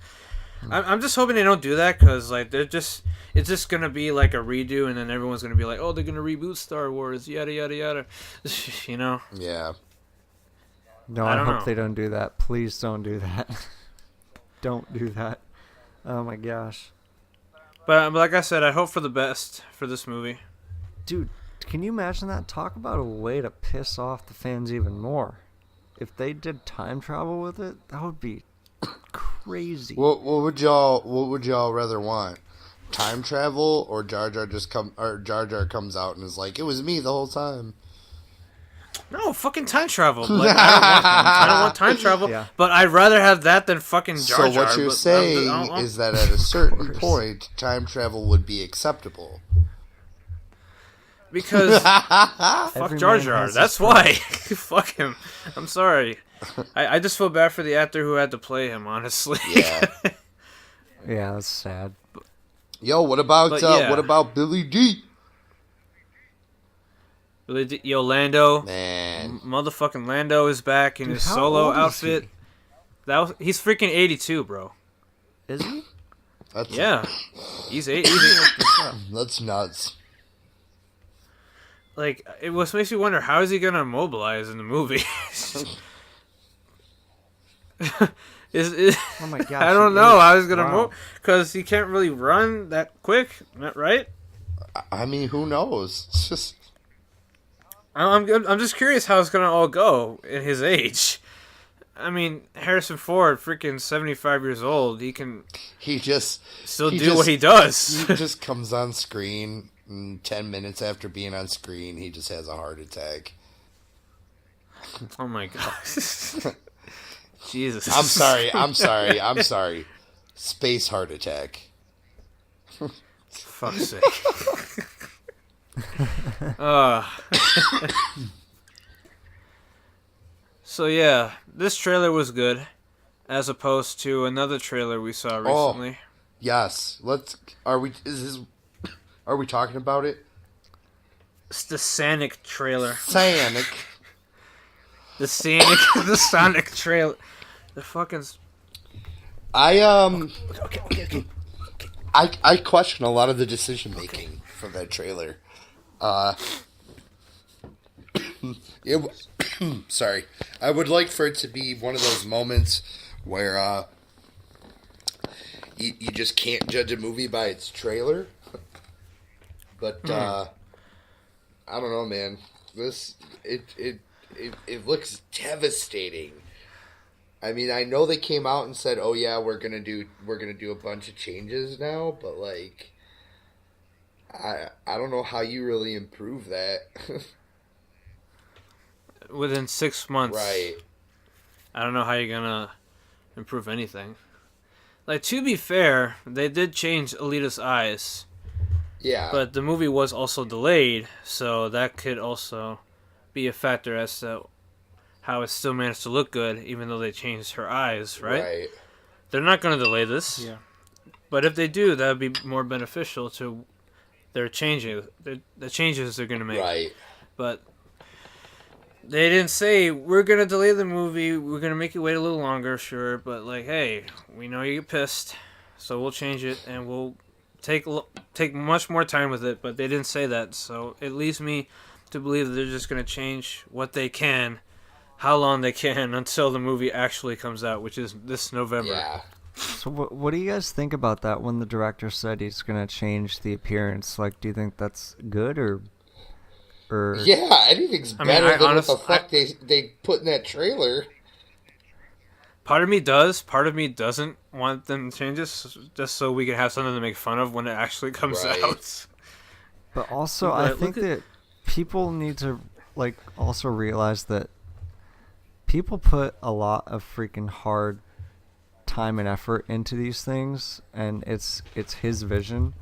I'm just hoping they don't do that, because like it's just gonna be like a redo, and then everyone's gonna be like, oh, they're gonna reboot Star Wars, yada yada yada. You know? Yeah. No, I hope they don't do that. Please don't do that. Don't do that. Oh my gosh. But like I said, I hope for the best for this movie. Dude, can you imagine that? Talk about a way to piss off the fans even more. If they did time travel with it, that would be crazy. What would y'all rather want? Time travel, or Jar Jar comes out and is like, it was me the whole time? No, fucking time travel. Like, I don't want time travel, but I'd rather have that than fucking Jar Jar. So what you're saying is that at a certain point, time travel would be acceptable. Because fuck Jar Jar. That's why. Fuck him. I'm sorry. I just feel bad for the actor who had to play him, honestly. Yeah. Yeah, that's sad. Yo, what about Billy D? Yo, Lando. Man. Motherfucking Lando is back in his solo outfit. He's freaking 82, bro. Is he? He's 80. That's nuts. Like, it makes me wonder, how is he gonna mobilize in the movie? Oh my gosh! I don't know how he's gonna move, because he can't really run that quick, right? I mean, who knows? It's just... I'm just curious how it's gonna all go at his age. I mean, Harrison Ford, freaking 75 years old, he just do what he does. He just comes on screen, and 10 minutes after being on screen, he just has a heart attack. Oh my god. Jesus. I'm sorry. Space heart attack. Fuck's sake. So yeah, this trailer was good, as opposed to another trailer we saw recently. Oh, yes. Are we talking about it? It's the Sonic trailer. Sonic. The Sonic trailer. The fucking... Okay. I question a lot of the decision making from that trailer. Sorry. I would like for it to be one of those moments where you just can't judge a movie by its trailer. But I don't know, man. It looks devastating. I mean, I know they came out and said, "Oh yeah, we're gonna do a bunch of changes now," but like, I don't know how you really improve that. Within 6 months, right? I don't know how you're gonna improve anything. Like, to be fair, they did change Alita's eyes. Yeah. But the movie was also delayed, so that could also be a factor as to how it still managed to look good, even though they changed her eyes, right? Right. They're not going to delay this. Yeah. But if they do, that would be more beneficial to their changes, the changes they're going to make. Right. But they didn't say, we're going to delay the movie, we're going to make you wait a little longer, sure, but like, hey, we know you get pissed, so we'll change it, and we'll take much more time with it, but they didn't say that, so it leads me to believe that they're just going to change what they can, how long they can, until the movie actually comes out, which is this November. Yeah. So what do you guys think about that when the director said he's going to change the appearance? Like, do you think that's good or... Yeah, anything's better than what the fuck they put in that trailer. Part of me does. Part of me doesn't want them to change this, just so we can have something to make fun of when it actually comes out. But also, I think that people need to also realize that people put a lot of freaking hard time and effort into these things, and it's his vision.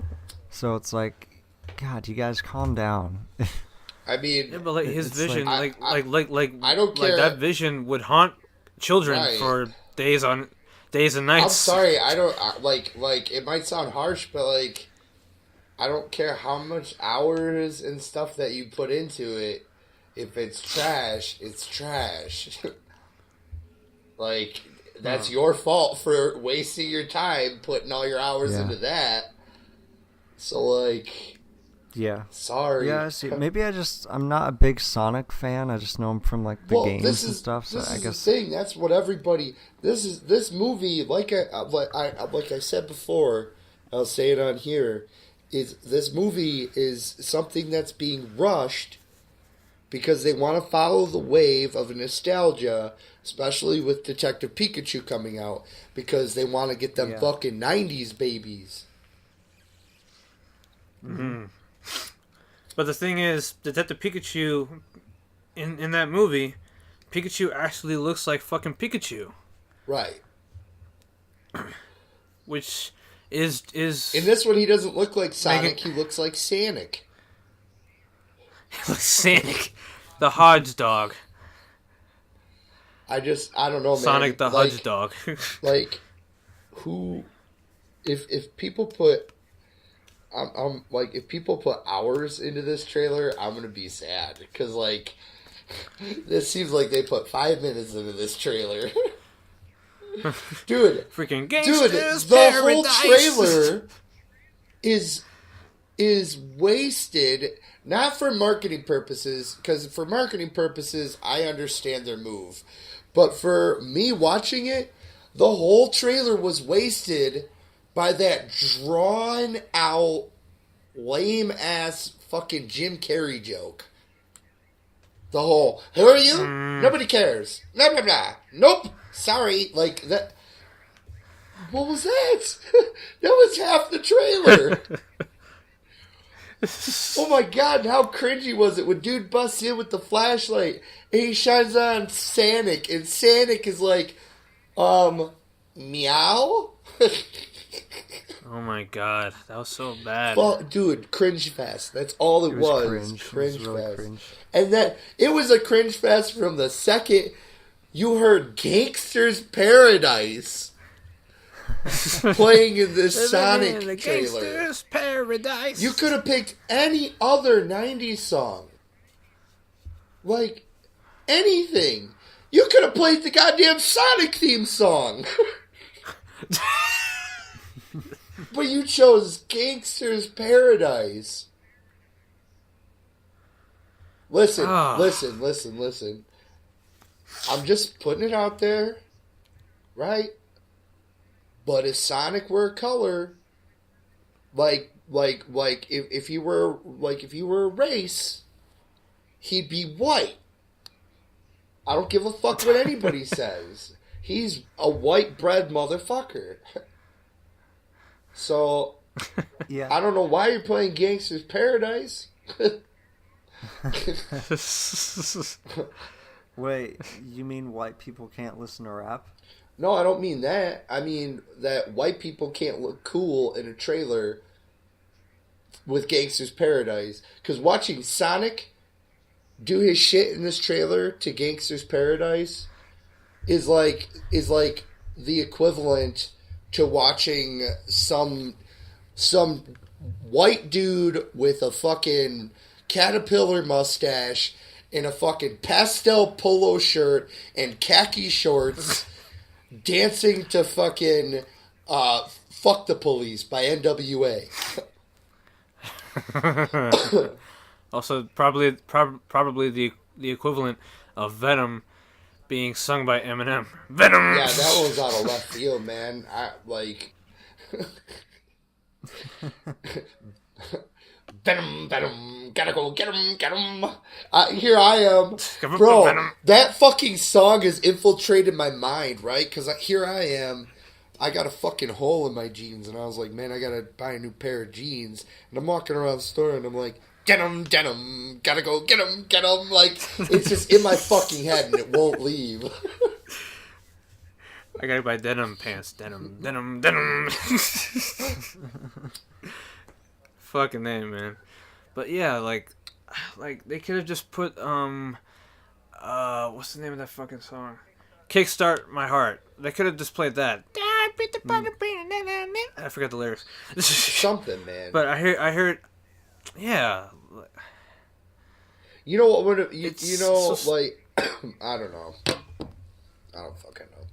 So it's like, God, you guys calm down. I mean, yeah, but like his vision, I don't care. That vision would haunt children for days and nights. I'm sorry, I don't like. It might sound harsh, but like, I don't care how much hours and stuff that you put into it. If it's trash, it's trash. Like, that's your fault for wasting your time putting all your hours into that. So like. Yeah. Sorry. Yeah, see, maybe I'm not a big Sonic fan. I just know him from the games and stuff. So I guess the thing. That's what everybody. This movie, like I said before, I'll say it on here. This movie is something that's being rushed because they want to follow the wave of nostalgia, especially with Detective Pikachu coming out, because they want to get them fucking 90s babies. Mm-hmm. But the thing is, Detective Pikachu in that movie, Pikachu actually looks like fucking Pikachu. Right. Which is in this one, he doesn't look like Sonic. He looks like Sanic. He looks Sanic, the Hodge dog. I don't know, man. Sonic the Hodge dog. Like, who? If people put, I'm like, if people put hours into this trailer, I'm gonna be sad because like, this seems like they put 5 minutes into this trailer. Dude, freaking gangsters, the paradise. whole trailer is wasted, not for marketing purposes, because for marketing purposes, I understand their move. But for me watching it, the whole trailer was wasted by that drawn out, lame ass fucking Jim Carrey joke. The whole, who are you? Nobody cares. Blah, blah, blah. Nope. Sorry. Like, that. What was that? That was half the trailer. Oh my god, how cringy was it when dude busts in with the flashlight and he shines on Sanic and Sanic is like, meow? Oh my god, that was so bad. Well, dude, cringe fest. That's all it was. Cringe really fest. cringe. And that it was a cringe fest from the second you heard Gangster's Paradise playing in this Sonic in the trailer. Gangster's Paradise. You could have picked any other 90s song. Like, anything. You could have played the goddamn Sonic theme song. But you chose Gangster's Paradise. Listen. I'm just putting it out there. Right? But if Sonic were a color, if he were a race, he'd be white. I don't give a fuck what anybody says. He's a white bread motherfucker. So, yeah. I don't know why you're playing Gangster's Paradise. Wait, you mean white people can't listen to rap? No, I don't mean that. I mean that white people can't look cool in a trailer with Gangster's Paradise. Because watching Sonic do his shit in this trailer to Gangster's Paradise is like the equivalent to watching some white dude with a fucking caterpillar mustache and a fucking pastel polo shirt and khaki shorts dancing to fucking Fuck the Police by NWA. Also, probably the equivalent of Venom being sung by Eminem. Venom! Yeah, that was out of left field, man. Venom, gotta go get him. Here I am. Bro, Venom. That fucking song has infiltrated my mind, right? Because here I am. I got a fucking hole in my jeans, and I was like, man, I gotta buy a new pair of jeans. And I'm walking around the store, and I'm like, get him, gotta go get him. Like, it's just in my fucking head, and it won't leave. I gotta buy denim pants. Denim. Fucking name, man. But yeah, like they could have just put what's the name of that fucking song? Kickstart My Heart. They could have just played that. I forgot the lyrics. Something, man. But I heard, yeah. You know what would have, I don't know. I don't fucking know.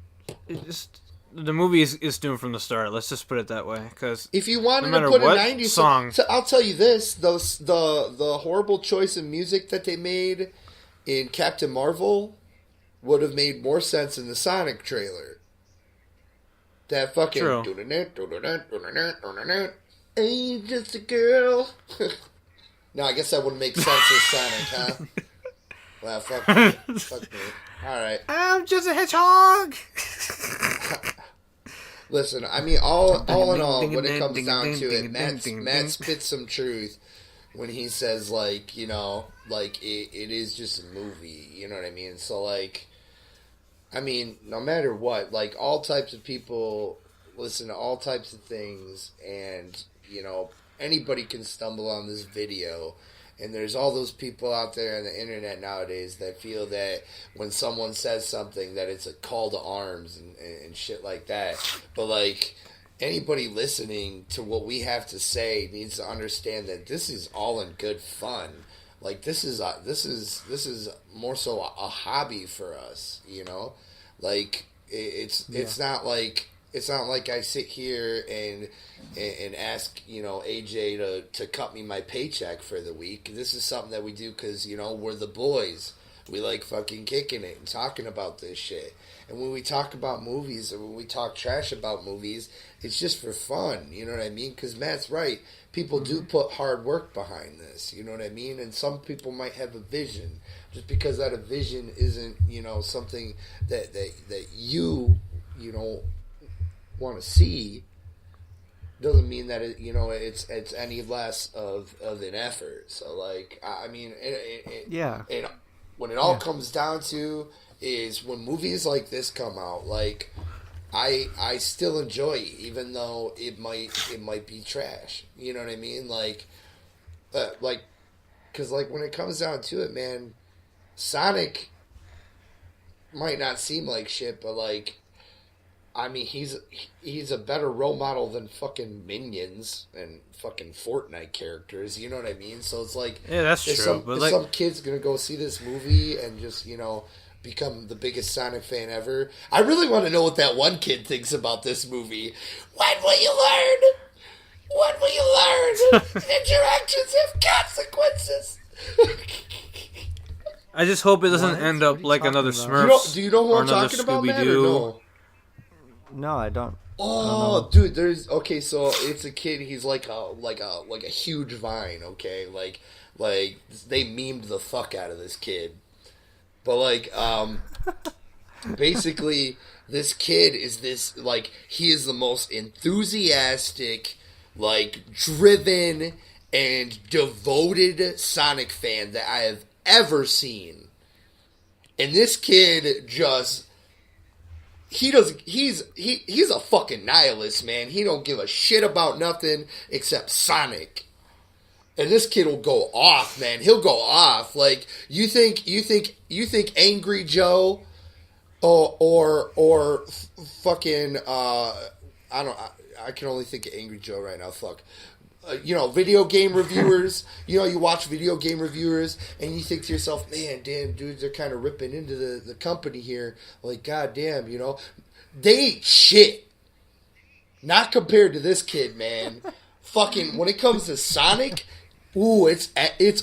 It just, the movie is doomed from the start. Let's just put it that way. Because if you wanted to put a 90s song, I'll tell you this: the horrible choice of music that they made in Captain Marvel would have made more sense in the Sonic trailer. That fucking ain't just a girl. No, I guess that wouldn't make sense as Sonic, huh? Well, fuck me. All right. I'm just a hedgehog. Listen, I mean, all in all, when it comes down to it, Matt spits some truth. when he says like, you know, like it is just a movie, you know what I mean? So like, I mean, no matter what, like all types of people listen to all types of things, and you know, anybody can stumble on this video. And there's all those people out there on the internet nowadays that feel that when someone says something that it's a call to arms and shit like that. But like, anybody listening to what we have to say needs to understand that this is all in good fun. Like this is more so a hobby for us, you know. Like it's not like I sit here and ask, you know, AJ to cut me my paycheck for the week. This is something that we do because, you know, we're the boys. We like fucking kicking it and talking about this shit. And when we talk about movies or when we talk trash about movies, it's just for fun. You know what I mean? Because Matt's right. People do put hard work behind this. You know what I mean? And some people might have a vision. Just because that a vision isn't, you know, something that you know, want to see, doesn't mean that it, you know, it's any less of an effort. So like, I mean, and when it all comes down to is when movies like this come out, like I still enjoy it, even though it might be trash. You know what I mean? Like, because like when it comes down to it, man, Sonic might not seem like shit, but like, I mean, he's a better role model than fucking Minions and fucking Fortnite characters. You know what I mean? So it's like, yeah, that's true. But like, some kid's gonna go see this movie and just, you know, become the biggest Sonic fan ever. I really want to know what that one kid thinks about this movie. When will you learn? When will you learn? Interactions have consequences. I just hope it doesn't end up like another Smurfs. Do you know what I'm talking about, Matt, or no? No, I don't. Oh, dude, so it's a kid. He's like a huge vine. Okay, like they memed the fuck out of this kid. But like, basically, this kid is this, like, he is the most enthusiastic, like, driven and devoted Sonic fan that I have ever seen. And this kid just, he's a fucking nihilist, man. He don't give a shit about nothing except Sonic. And this kid will go off, man. He'll go off. Like, you think Angry Joe or fucking I can only think of Angry Joe right now. Fuck. You know, video game reviewers. You know, you watch video game reviewers and you think to yourself, man, damn, dudes are kind of ripping into the company here. Like, goddamn, you know, they ain't shit. Not compared to this kid, man. Fucking, when it comes to Sonic, ooh, it's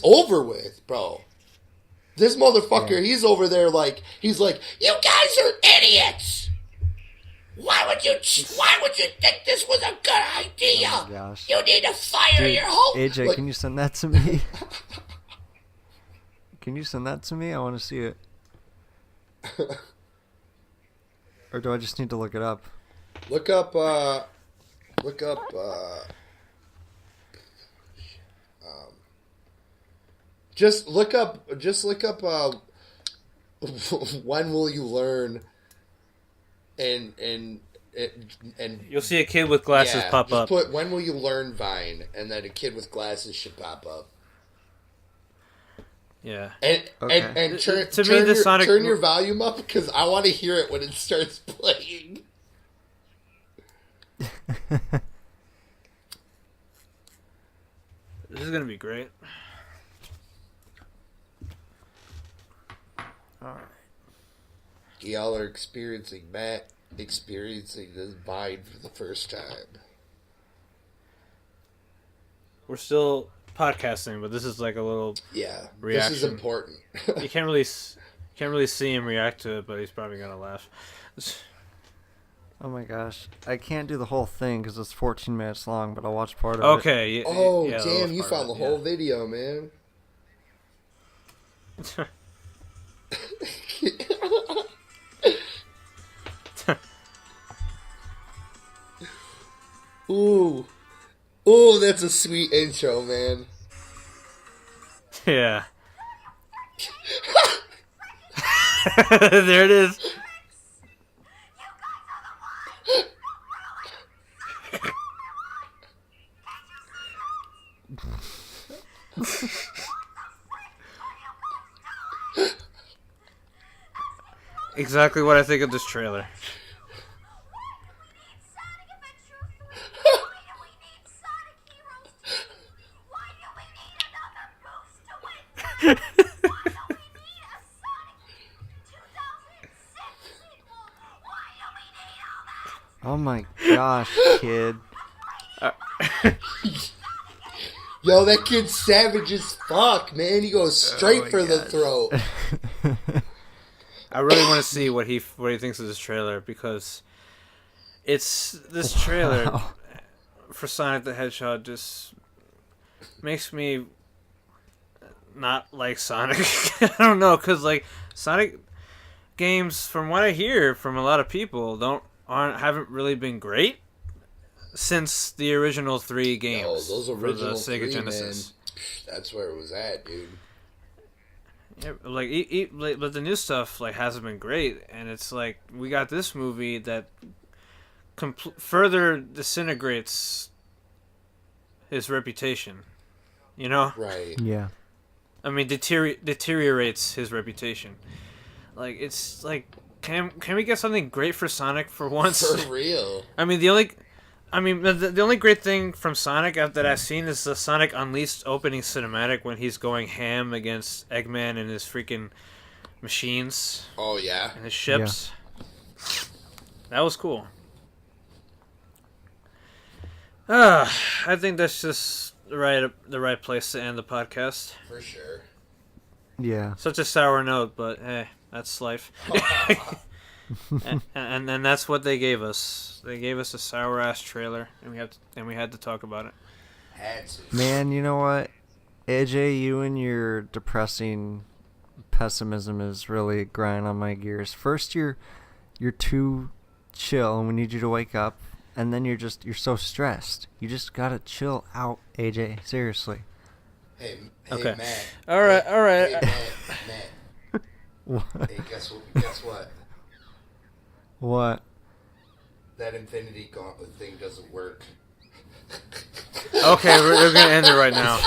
over with, bro. This motherfucker, he's over there like, he's like, you guys are idiots. Why would you think this was a good idea? Oh my gosh. You need to fire your whole... AJ, like, can you send that to me? Can you send that to me? I want to see it. Or do I just need to look it up? Look up, just look up, when will you learn, and you'll see a kid with glasses pop up. Put when will you learn Vine, and then a kid with glasses should pop up. Yeah. And turn your volume up, because I want to hear it when it starts playing. This is gonna be great. All right. Y'all are experiencing this Vine for the first time. We're still podcasting, but this is like a little reaction. This is important. You can't really see him react to it, but he's probably gonna laugh. Oh my gosh, I can't do the whole thing because it's 14 minutes long, but I'll watch part of it. Okay. Damn! You found the whole video, man. Ooh, that's a sweet intro, man. Yeah. There it is. Exactly what I think of this trailer. Oh my gosh, kid. Yo, that kid's savage as fuck, man. He goes straight for the throat. I really want to see what he thinks of this trailer, because this trailer for Sonic the Hedgehog just makes me not like Sonic. I don't know, because like Sonic games, from what I hear from a lot of people, haven't really been great since the original 3 games. No, those original for the Sega 3, Genesis. Man, that's where it was at, dude. Yeah, but the new stuff like hasn't been great, and it's like we got this movie that further disintegrates his reputation. You know? Right. Yeah. I mean, deteriorates his reputation. Like, it's like, can we get something great for Sonic for once? For real. I mean, the only great thing from Sonic that I've seen is the Sonic Unleashed opening cinematic when he's going ham against Eggman and his freaking machines. Oh yeah. And his ships. Yeah. That was cool. I think that's just the right place to end the podcast. For sure. Yeah. Such a sour note, but hey, that's life. and that's what they gave us. They gave us a sour ass trailer, and we had to talk about it. Had to. Man, you know what? AJ, you and your depressing pessimism is really grinding on my gears. First, you're too chill, and we need you to wake up, and then you're so stressed. You just gotta chill out, AJ. Seriously. Hey, okay. Matt. All right. Hey, Matt. What? Hey, guess what? What? That Infinity Gauntlet thing doesn't work. Okay, we're gonna end it right now.